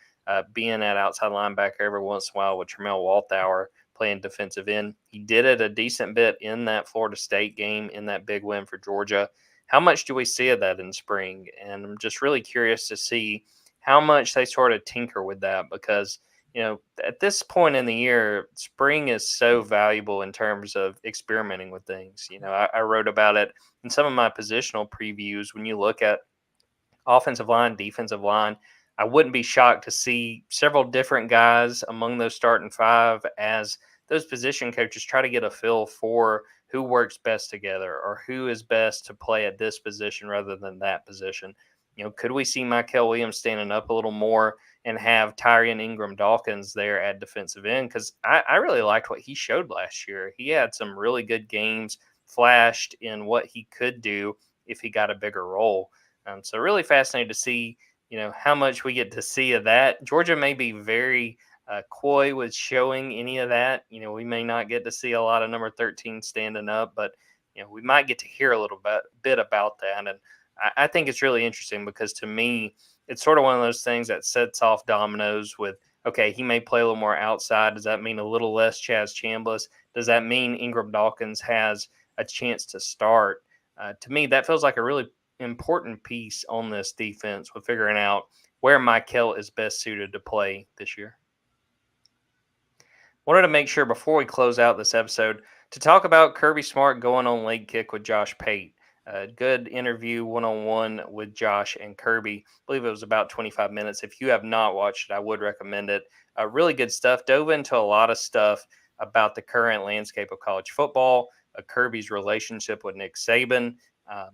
being at outside linebacker every once in a while with Tramel Walthour playing defensive end. He did it a decent bit in that Florida State game, in that big win for Georgia. How much do we see of that in spring? And I'm just really curious to see how much they sort of tinker with that, because, at this point in the year, spring is so valuable in terms of experimenting with things. I wrote about it in some of my positional previews. When you look at offensive line, defensive line, I wouldn't be shocked to see several different guys among those starting 5 as those position coaches try to get a feel for who works best together or who is best to play at this position rather than that position. Could we see Mykel Williams standing up a little more and have Tyrion Ingram-Dawkins there at defensive end? Because I really liked what he showed last year. He had some really good games, flashed in what he could do if he got a bigger role. So really fascinated to see, how much we get to see of that. Georgia may be very coy with showing any of that. We may not get to see a lot of number 13 standing up, but we might get to hear a little bit about that. And I think it's really interesting, because to me, it's sort of one of those things that sets off dominoes with, okay, he may play a little more outside. Does that mean a little less Chaz Chambliss? Does that mean Ingram Dawkins has a chance to start. To me, that feels like a really important piece on this defense with figuring out where Michael is best suited to play this year. Wanted to make sure before we close out this episode to talk about Kirby Smart going on Late Kick with Josh Pate. A good interview one-on-one with Josh and Kirby. I believe it was about 25 minutes. If you have not watched it, I would recommend it. Really good stuff. Dove into a lot of stuff about the current landscape of college football, Kirby's relationship with Nick Saban,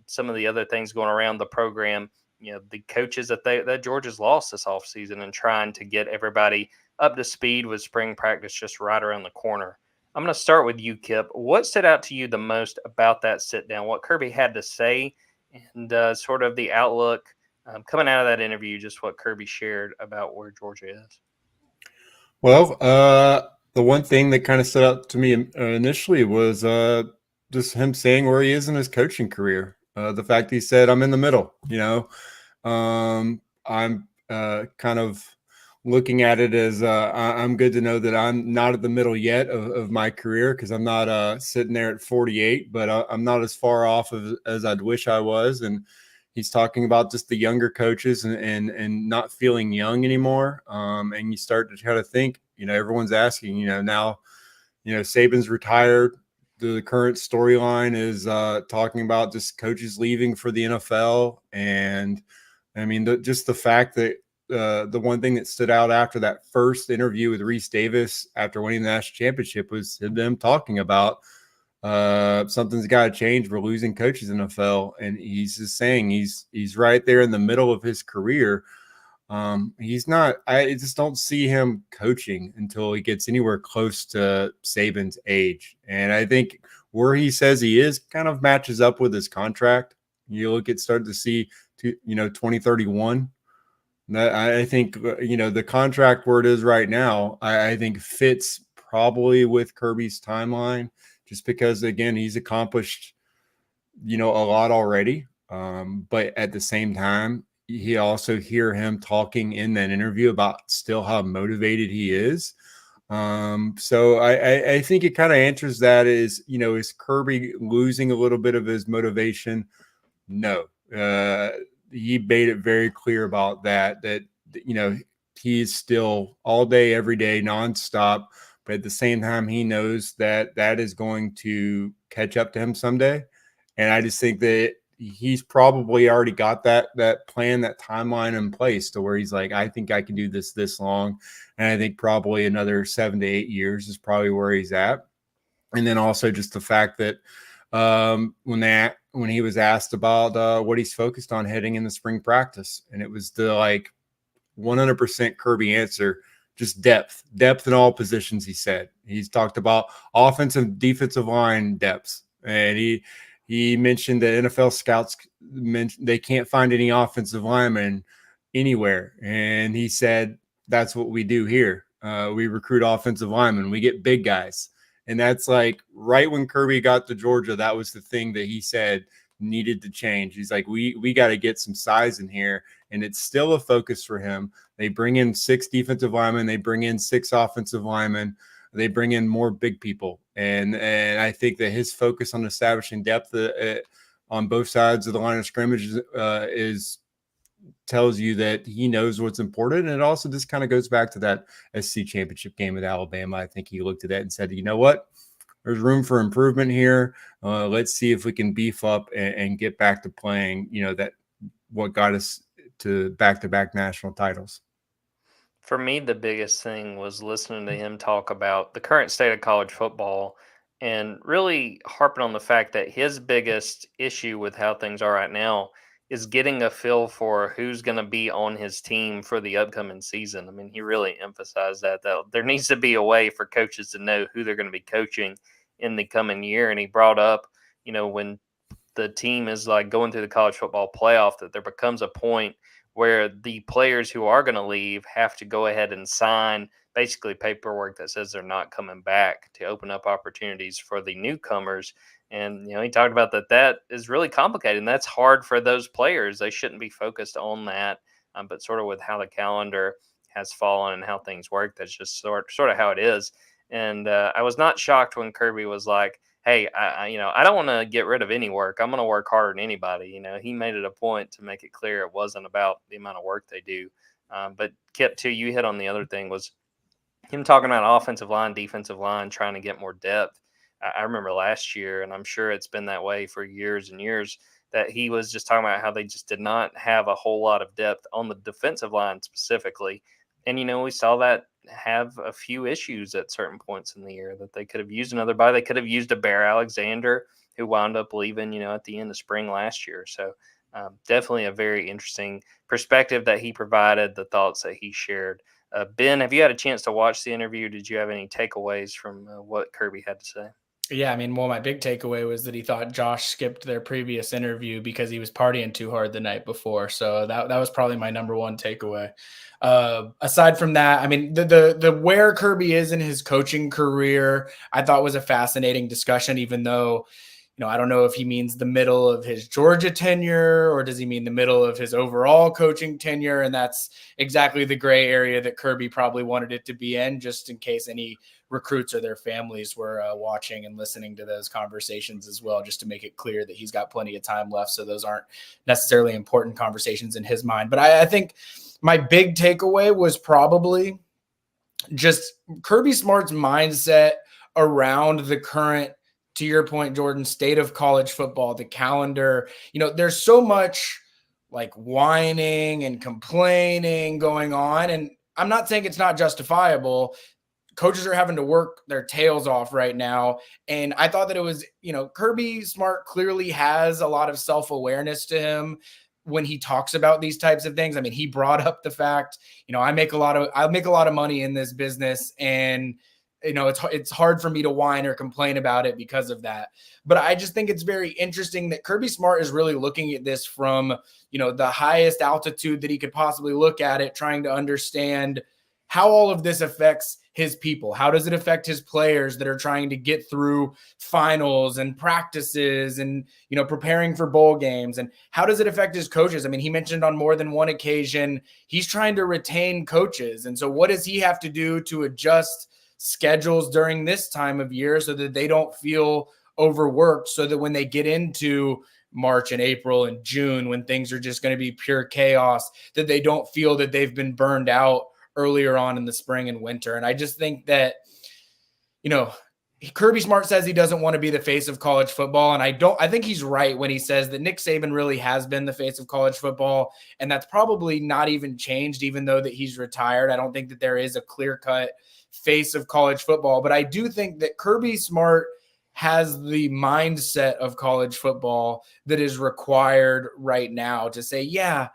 some of the other things going around the program, the coaches that Georgia's lost this offseason and trying to get everybody up to speed with spring practice just right around the corner. I'm going to start with you, Kipp. What stood out to you the most about that sit down? What Kirby had to say and sort of the outlook coming out of that interview, just what Kirby shared about where Georgia is? Well, the one thing that kind of stood out to me initially was just him saying where he is in his coaching career. The fact he said, I'm in the middle, I'm kind of looking at it as I'm good to know that I'm not at the middle yet of my career, because I'm not sitting there at 48, but I'm not as far off as I'd wish I was. And he's talking about just the younger coaches and not feeling young anymore. And you start to try to think, everyone's asking, now, Saban's retired. The current storyline is talking about just coaches leaving for the NFL. And I mean, just the fact that the one thing that stood out after that first interview with Reese Davis after winning the national championship was them talking about something's got to change. We're losing coaches in the NFL, and he's just saying he's right there in the middle of his career. He's not. I just don't see him coaching until he gets anywhere close to Saban's age, and I think where he says he is kind of matches up with his contract. You start to see 2031. That I think the contract where it is right now, I think fits probably with Kirby's timeline, just because again he's accomplished a lot already. But at the same time, he also hear him talking in that interview about still how motivated he is. So I think it kind of answers that is Kirby losing a little bit of his motivation? No. He made it very clear about that he's still all day, every day, nonstop. But at the same time, he knows that is going to catch up to him someday. And I just think that he's probably already got that plan, that timeline in place to where he's like, I think I can do this long. And I think probably another 7 to 8 years is probably where he's at. And then also just the fact that when he was asked about what he's focused on heading into spring practice, and it was the 100% Kirby answer, just depth in all positions. He said he's talked about offensive, defensive line depths, and he mentioned that NFL scouts they can't find any offensive linemen anywhere, and he said that's what we do here. We recruit offensive linemen. We get big guys. And that's right when Kirby got to Georgia, that was the thing that he said needed to change. He's like, we got to get some size in here. And it's still a focus for him. They bring in 6 defensive linemen. They bring in 6 offensive linemen. They bring in more big people. And I think that his focus on establishing depth on both sides of the line of scrimmage tells you that he knows what's important. And it also just kind of goes back to that SC championship game with Alabama. I think he looked at that and said, you know what, there's room for improvement here. Let's see if we can beef up and get back to playing, that what got us to back-to-back national titles. For me, the biggest thing was listening to him talk about the current state of college football and really harping on the fact that his biggest issue with how things are right now is getting a feel for who's going to be on his team for the upcoming season. I mean, he really emphasized that there needs to be a way for coaches to know who they're going to be coaching in the coming year. And he brought up, when the team is going through the college football playoff, that there becomes a point where the players who are going to leave have to go ahead and sign basically paperwork that says they're not coming back to open up opportunities for the newcomers. And, he talked about that is really complicated, and that's hard for those players. They shouldn't be focused on that, but sort of with how the calendar has fallen and how things work, that's just sort of how it is. And I was not shocked when Kirby was like, hey, I don't want to get rid of any work. I'm going to work harder than anybody. He made it a point to make it clear it wasn't about the amount of work they do. But Kip, too, you hit on the other thing was him talking about offensive line, defensive line, trying to get more depth. I remember last year, and I'm sure it's been that way for years and years, that he was just talking about how they just did not have a whole lot of depth on the defensive line specifically. And, we saw that have a few issues at certain points in the year that they could have used another body. They could have used a Bear Alexander who wound up leaving, at the end of spring last year. So definitely a very interesting perspective that he provided, the thoughts that he shared. Ben, have you had a chance to watch the interview? Did you have any takeaways from what Kirby had to say? Yeah, I mean, well, my big takeaway was that he thought Josh skipped their previous interview because he was partying too hard the night before. So that was probably my number one takeaway. Aside from that, I mean, the where Kirby is in his coaching career, I thought was a fascinating discussion, even though, I don't know if he means the middle of his Georgia tenure or does he mean the middle of his overall coaching tenure? And that's exactly the gray area that Kirby probably wanted it to be in, just in case any recruits or their families were watching and listening to those conversations as well, just to make it clear that he's got plenty of time left. So those aren't necessarily important conversations in his mind. But I think my big takeaway was probably just Kirby Smart's mindset around the current, to your point, Jordan, state of college football, the calendar. There's so much like whining and complaining going on. And I'm not saying it's not justifiable. Coaches are having to work their tails off right now. And I thought that it was, Kirby Smart clearly has a lot of self-awareness to him when he talks about these types of things. I mean, he brought up the fact, I make a lot of money in this business, and it's hard for me to whine or complain about it because of that. But I just think it's very interesting that Kirby Smart is really looking at this from, the highest altitude that he could possibly look at it, trying to understand how all of this affects his people. How does it affect his players that are trying to get through finals and practices and, preparing for bowl games? And how does it affect his coaches? I mean, he mentioned on more than one occasion, he's trying to retain coaches. And so what does he have to do to adjust schedules during this time of year so that they don't feel overworked, so that when they get into March and April and June, when things are just going to be pure chaos, that they don't feel that they've been burned out earlier on in the spring and winter. And I just think that, Kirby Smart says he doesn't want to be the face of college football. And I think he's right when he says that Nick Saban really has been the face of college football. And that's probably not even changed, even though that he's retired. I don't think that there is a clear-cut face of college football. But I do think that Kirby Smart has the mindset of college football that is required right now to say, yeah,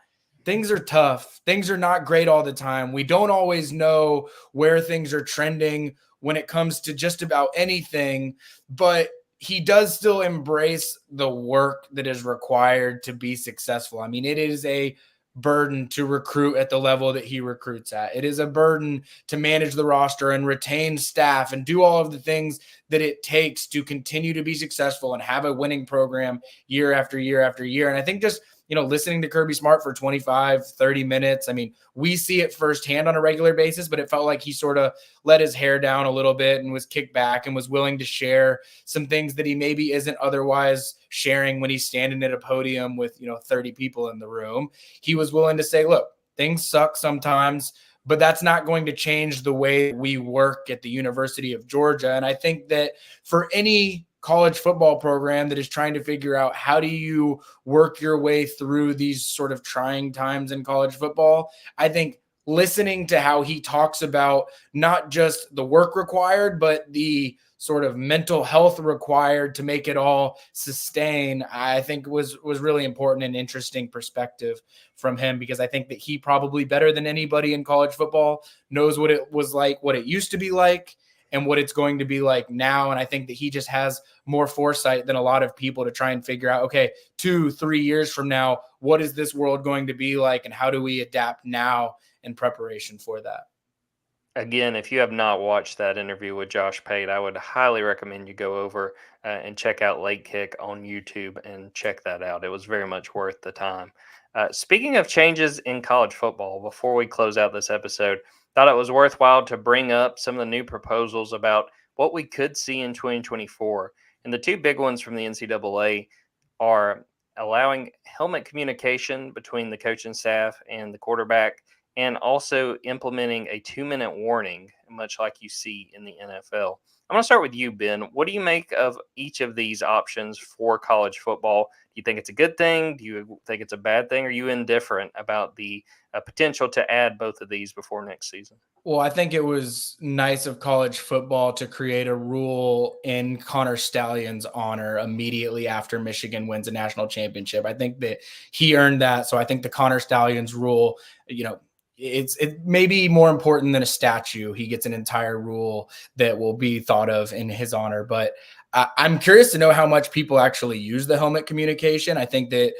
things are tough. Things are not great all the time. We don't always know where things are trending when it comes to just about anything, but he does still embrace the work that is required to be successful. I mean, it is a burden to recruit at the level that he recruits at. It is a burden to manage the roster and retain staff and do all of the things that it takes to continue to be successful and have a winning program year after year after year. And I think just, listening to Kirby Smart for 25, 30 minutes, I mean, we see it firsthand on a regular basis, but it felt like he sort of let his hair down a little bit and was kicked back and was willing to share some things that he maybe isn't otherwise sharing when he's standing at a podium with, 30 people in the room. He was willing to say, look, things suck sometimes, but that's not going to change the way we work at the University of Georgia. And I think that for any college football program that is trying to figure out how do you work your way through these sort of trying times in college football, I think listening to how he talks about not just the work required, but the sort of mental health required to make it all sustain, I think was really important and interesting perspective from him, because I think that he probably better than anybody in college football knows what it was like, what it used to be like, and what it's going to be like now. And I think that he just has more foresight than a lot of people to try and figure out, okay, 2-3 years from now, what is this world going to be like? And how do we adapt now in preparation for that? Again, if you have not watched that interview with Josh Pate, I would highly recommend you go over and check out Late Kick on YouTube and check that out. It was very much worth the time. Speaking of changes in college football, before we close out this episode, thought it was worthwhile to bring up some of the new proposals about what we could see in 2024. And the two big ones from the NCAA are allowing helmet communication between the coaching staff and the quarterback, and also implementing a 2-minute warning, much like you see in the NFL. I'm going to start with you, Ben. What do you make of each of these options for college football? Do you think it's a good thing? Do you think it's a bad thing? Are you indifferent about the potential to add both of these before next season? Well, I think it was nice of college football to create a rule in Connor Stallion's honor immediately after Michigan wins a national championship. I think that he earned that. So I think the Connor Stallion's rule, it may be more important than a statue. He gets an entire rule that will be thought of in his honor. But I'm curious to know how much people actually use the helmet communication. I think that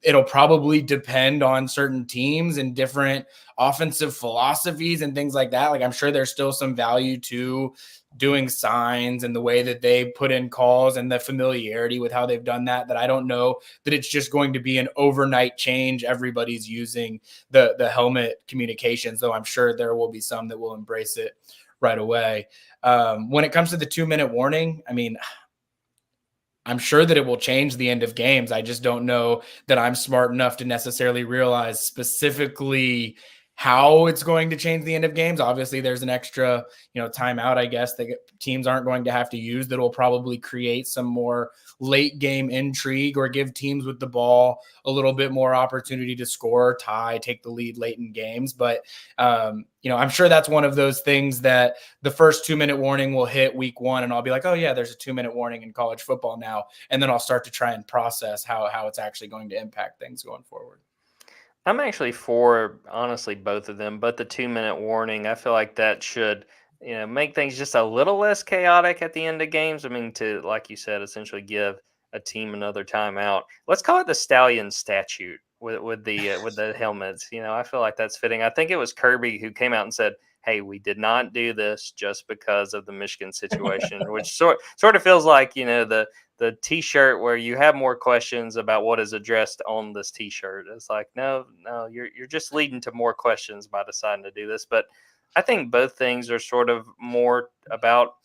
it'll probably depend on certain teams and different offensive philosophies and things like that. Like, I'm sure there's still some value to doing signs and the way that they put in calls and the familiarity with how they've done that I don't know that it's just going to be an overnight change. Everybody's using the helmet communications, though I'm sure there will be some that will embrace it right away. When it comes to the 2-minute warning, I mean, I'm sure that it will change the end of games. I just don't know that I'm smart enough to necessarily realize specifically how it's going to change the end of games. Obviously, there's an extra, timeout, I guess, that teams aren't going to have to use that will probably create some more late game intrigue or give teams with the ball a little bit more opportunity to score, tie, take the lead late in games. But, I'm sure that's one of those things that the first 2-minute warning will hit week 1 and I'll be like, oh yeah, there's a 2-minute warning in college football now. And then I'll start to try and process how it's actually going to impact things going forward. I'm actually for, honestly, both of them, but the 2-minute warning, I feel like that should, make things just a little less chaotic at the end of games. I mean, to, like you said, essentially give a team another timeout. Let's call it the Stallion statute with the helmets. I feel like that's fitting. I think it was Kirby who came out and said, hey, we did not do this just because of the Michigan situation, which sort of feels like, the T-shirt where you have more questions about what is addressed on this T-shirt. It's like, no, you're just leading to more questions by deciding to do this. But I think both things are sort of more about,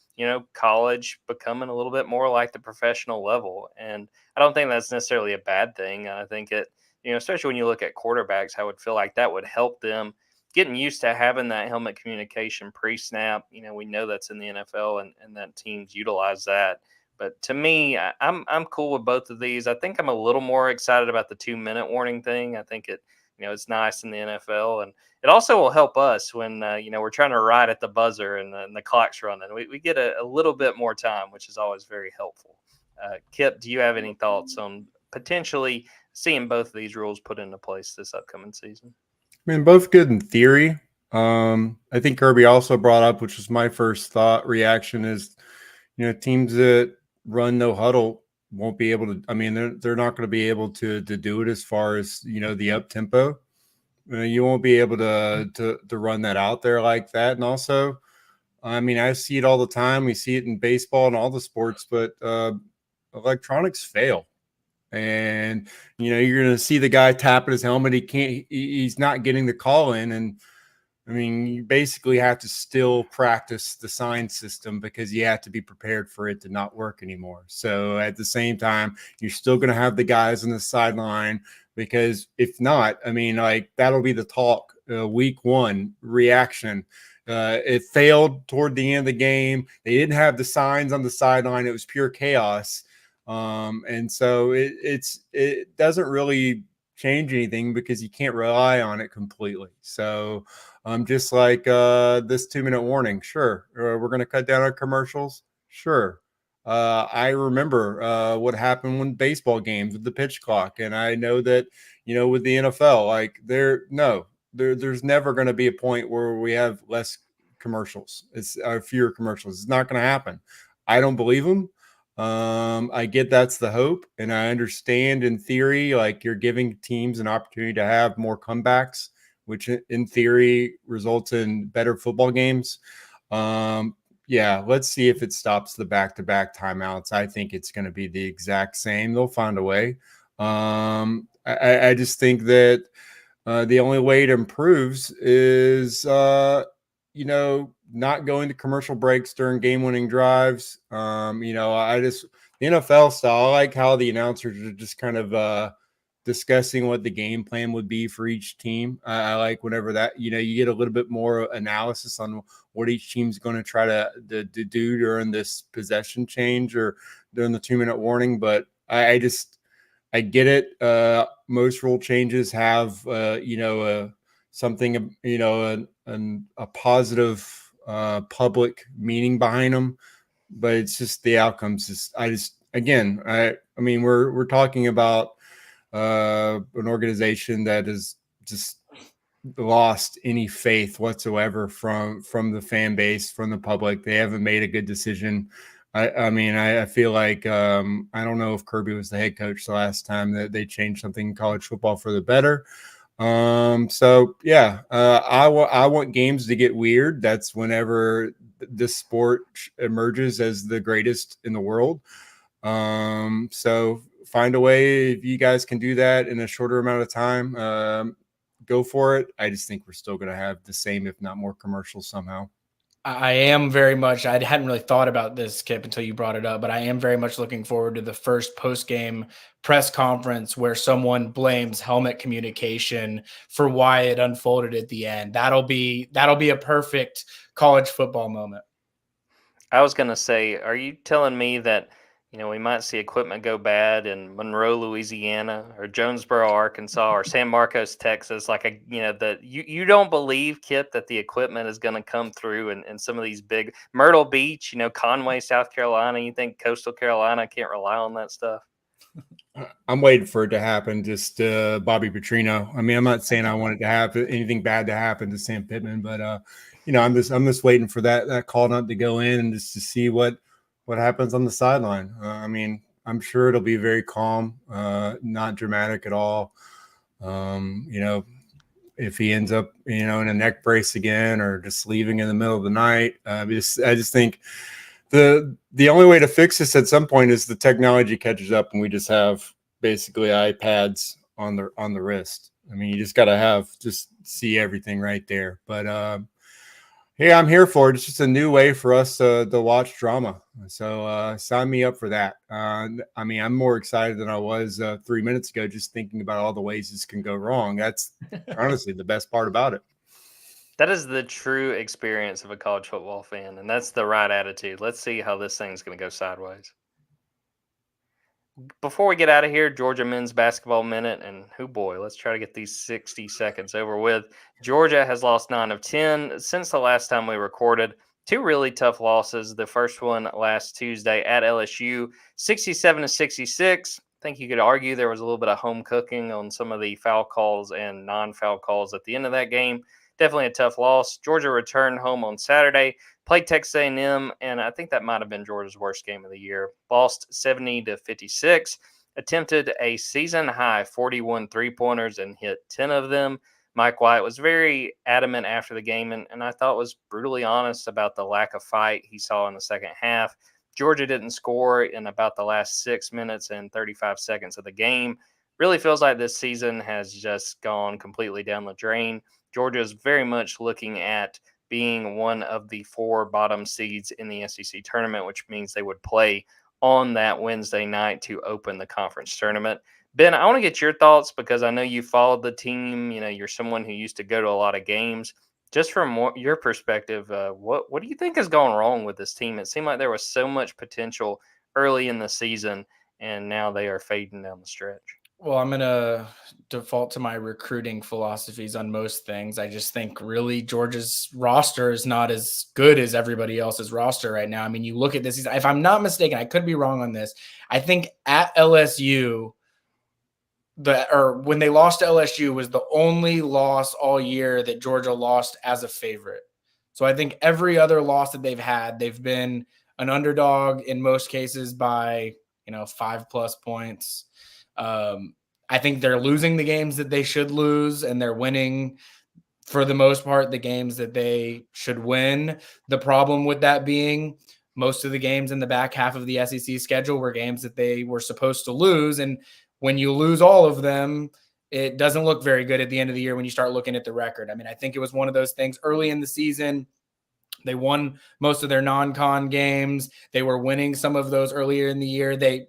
college becoming a little bit more like the professional level. And I don't think that's necessarily a bad thing. I think it, especially when you look at quarterbacks, I would feel like that would help them getting used to having that helmet communication pre-snap. We know that's in the NFL and that teams utilize that. But to me, I'm cool with both of these. I think I'm a little more excited about the 2-minute warning thing. I think it's nice in the NFL, and it also will help us when we're trying to ride at the buzzer and the clock's running. We get a little bit more time, which is always very helpful. Kipp, do you have any thoughts on potentially seeing both of these rules put into place this upcoming season? I mean, both good in theory. I think Kirby also brought up, which was my first reaction is, teams that run no huddle won't be able to. I mean, they're not going to be able to do it as far as the up tempo. You won't be able to run that out there like that. And also, I mean, I see it all the time. We see it in baseball and all the sports, but electronics fail. And you're going to see the guy tapping his helmet. He's not getting the call in. And I mean, you basically have to still practice the sign system because you have to be prepared for it to not work anymore. So at the same time, you're still going to have the guys on the sideline, because if not, I mean, like, that'll be the talk week 1 reaction. It failed toward the end of the game. They didn't have the signs on the sideline. It was pure chaos. And so it doesn't really change anything because you can't rely on it completely. So just like this 2-minute warning, sure. We're going to cut down on commercials. Sure. I remember what happened when baseball games with the pitch clock. And I know that, with the NFL, like there's never going to be a point where we have less commercials. It's fewer commercials. It's not going to happen. I don't believe them. I get that's the hope, and I understand in theory, like, you're giving teams an opportunity to have more comebacks, which in theory results in better football games. Yeah, let's see if it stops the back-to-back timeouts. I think it's going to be the exact same. They'll find a way. I just think that the only way it improves is, not going to commercial breaks during game-winning drives. The NFL style, I like how the announcers are just kind of discussing what the game plan would be for each team. I like whenever that, you get a little bit more analysis on what each team's going to try to do during this possession change or during the 2-minute warning. But I get it. Most rule changes have, something, a positive public meaning behind them, but it's just the outcomes. We're talking about an organization that has just lost any faith whatsoever from the fan base, from the public. They haven't made a good decision. I feel like I don't know if Kirby was the head coach the last time that they changed something in college football for the better. I want games to get weird. That's whenever this sport emerges as the greatest in the world. So find a way, if you guys can do that in a shorter amount of time, go for it. I just think we're still going to have the same, if not more, commercials somehow. I am very much, I hadn't really thought about this, Kipp, until you brought it up, but I am very much looking forward to the first post-game press conference where someone blames helmet communication for why it unfolded at the end. That'll be a perfect college football moment. I was going to say, are you telling me that, we might see equipment go bad in Monroe, Louisiana, or Jonesboro, Arkansas, or San Marcos, Texas? You don't believe, Kipp, that the equipment is going to come through in some of these big Myrtle Beach, Conway, South Carolina. You think Coastal Carolina can't rely on that stuff? I'm waiting for it to happen. Just Bobby Petrino. I'm not saying I want it to happen, anything bad to happen to Sam Pittman, but I'm just waiting for that call not to go in and just to see what happens on the sideline. I'm sure it'll be very calm, not dramatic at all. If he ends up, in a neck brace again or just leaving in the middle of the night, I just think the only way to fix this at some point is the technology catches up and we just have basically iPads on the wrist. You just got to see everything right there. But hey, I'm here for it. It's just a new way for us to watch drama. So sign me up for that. I'm more excited than I was 3 minutes ago, just thinking about all the ways this can go wrong. That's honestly the best part about it. That is the true experience of a college football fan, and that's the right attitude. Let's see how this thing's going to go sideways. Before we get out of here, Georgia men's basketball minute, and let's try to get these 60 seconds over with. Georgia has lost 9 of 10 since the last time we recorded. 2 really tough losses. The first one last Tuesday at LSU, 67-66. I think you could argue there was a little bit of home cooking on some of the foul calls and non-foul calls at the end of that game. Definitely a tough loss. Georgia returned home on Saturday, played Texas A&M, and I think that might have been Georgia's worst game of the year. Lost 70-56, attempted a season-high 41 three-pointers and hit 10 of them. Mike White was very adamant after the game, and I thought was brutally honest about the lack of fight he saw in the second half. Georgia didn't score in about the last 6 minutes and 35 seconds of the game. Really feels like this season has just gone completely down the drain. Georgia is very much looking at being one of the 4 bottom seeds in the SEC tournament, which means they would play on that Wednesday night to open the conference tournament. Ben, I want to get your thoughts because I know you followed the team. You're someone who used to go to a lot of games. Just from your perspective, what do you think has gone wrong with this team? It seemed like there was so much potential early in the season, and now they are fading down the stretch. Well, I'm going to default to my recruiting philosophies on most things. I just think really Georgia's roster is not as good as everybody else's roster right now. You look at this, if I'm not mistaken, I could be wrong on this. I think at LSU, when they lost to LSU was the only loss all year that Georgia lost as a favorite. So I think every other loss that they've had, they've been an underdog in most cases by, 5+ points. I think they're losing the games that they should lose, and they're winning for the most part the games that they should win. The problem with that being most of the games in the back half of the SEC schedule were games that they were supposed to lose. And when you lose all of them, it doesn't look very good at the end of the year when you start looking at the record. I think it was one of those things early in the season. They won most of their non-con games. They were winning some of those earlier in the year. They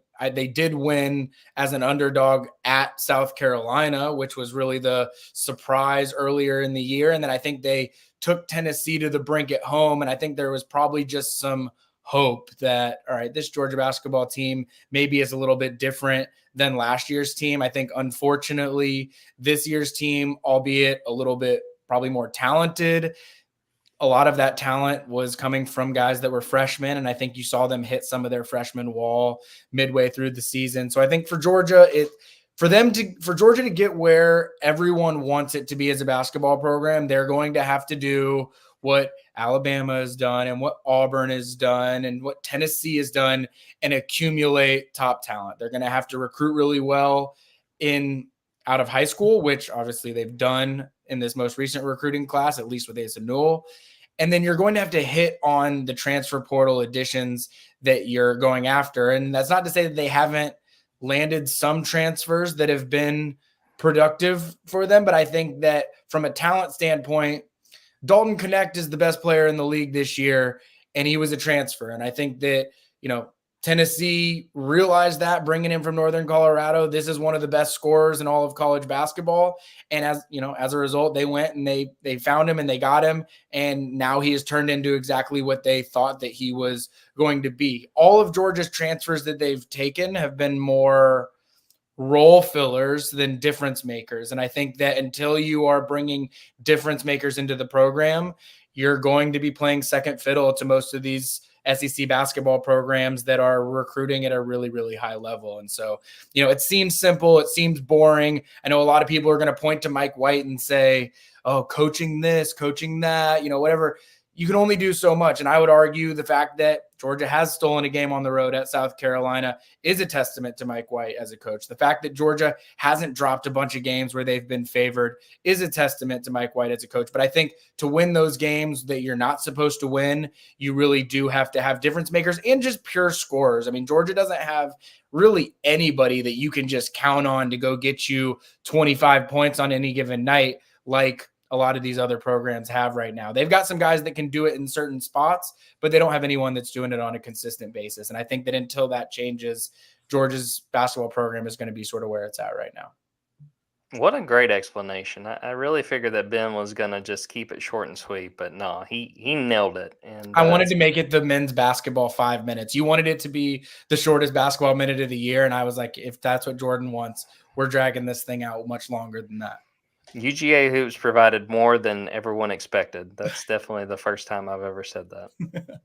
did win as an underdog at South Carolina, which was really the surprise earlier in the year. And then I think they took Tennessee to the brink at home. And I think there was probably just some hope that, all right, this Georgia basketball team maybe is a little bit different than last year's team. I think, unfortunately, this year's team, albeit a little bit probably more talented, a lot of that talent was coming from guys that were freshmen. And I think you saw them hit some of their freshman wall midway through the season. So I think for Georgia, for Georgia to get where everyone wants it to be as a basketball program, they're going to have to do what Alabama has done and what Auburn has done and what Tennessee has done and accumulate top talent. They're going to have to recruit really well out of high school, which obviously they've done in this most recent recruiting class, at least with Asa Newell. And then you're going to have to hit on the transfer portal additions that you're going after. And that's not to say that they haven't landed some transfers that have been productive for them. But I think that from a talent standpoint, Dalton Knecht is the best player in the league this year, and he was a transfer. And I think that, Tennessee realized that, bringing him from Northern Colorado. This is one of the best scorers in all of college basketball. And as a result, they went and they found him and they got him. And now he has turned into exactly what they thought that he was going to be. All of Georgia's transfers that they've taken have been more role fillers than difference makers. And I think that until you are bringing difference makers into the program, you're going to be playing second fiddle to most of these SEC basketball programs that are recruiting at a really, really high level. And so, it seems simple. It seems boring. I know a lot of people are going to point to Mike White and say, oh, coaching this, coaching that, whatever. You can only do so much. And I would argue the fact that Georgia has stolen a game on the road at South Carolina is a testament to Mike White as a coach. The fact that Georgia hasn't dropped a bunch of games where they've been favored is a testament to Mike White as a coach. But I think to win those games that you're not supposed to win, you really do have to have difference makers and just pure scorers. I mean, Georgia doesn't have really anybody that you can just count on to go get you 25 points on any given night like a lot of these other programs have right now. They've got some guys that can do it in certain spots, but they don't have anyone that's doing it on a consistent basis. And I think that until that changes, Georgia's basketball program is going to be sort of where it's at right now. What a great explanation. I really figured that Ben was going to just keep it short and sweet, but no, he nailed it. And I wanted to make it the men's basketball 5 minutes. You wanted it to be the shortest basketball minute of the year. And I was like, if that's what Jordan wants, we're dragging this thing out much longer than that. UGA Hoops provided more than everyone expected. That's definitely the first time I've ever said that.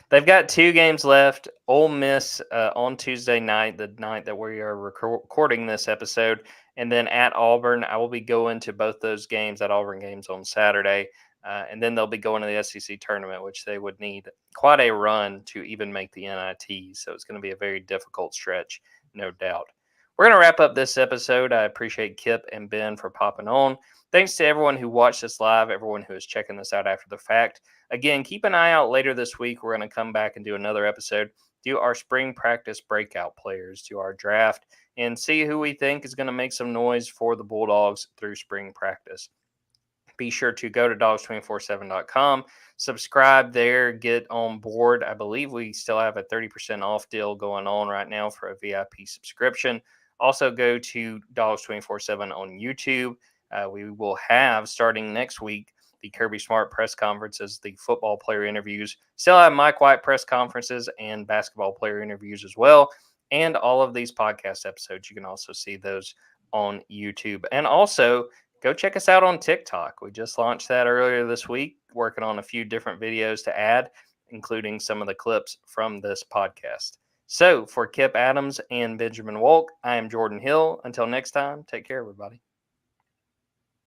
They've got 2 games left. Ole Miss on Tuesday night, the night that we are recording this episode, and then at Auburn. I will be going to both those games, at Auburn games on Saturday, and then they'll be going to the SEC tournament, which they would need quite a run to even make the NIT. So it's going to be a very difficult stretch, no doubt. We're going to wrap up this episode. I appreciate Kipp and Ben for popping on. Thanks to everyone who watched this live, everyone who is checking this out after the fact. Again, keep an eye out later this week. We're going to come back and do another episode, do our spring practice breakout players, do our draft, and see who we think is going to make some noise for the Bulldogs through spring practice. Be sure to go to Dawgs247.com, subscribe there, get on board. I believe we still have a 30% off deal going on right now for a VIP subscription. Also, go to Dawgs247 on YouTube. We will have, starting next week, the Kirby Smart press conferences, the football player interviews. Still have Mike White press conferences and basketball player interviews as well. And all of these podcast episodes, you can also see those on YouTube. And also, go check us out on TikTok. We just launched that earlier this week, working on a few different videos to add, including some of the clips from this podcast. So for Kipp Adams and Benjamin Wolk, I am Jordan Hill. Until next time, take care, everybody.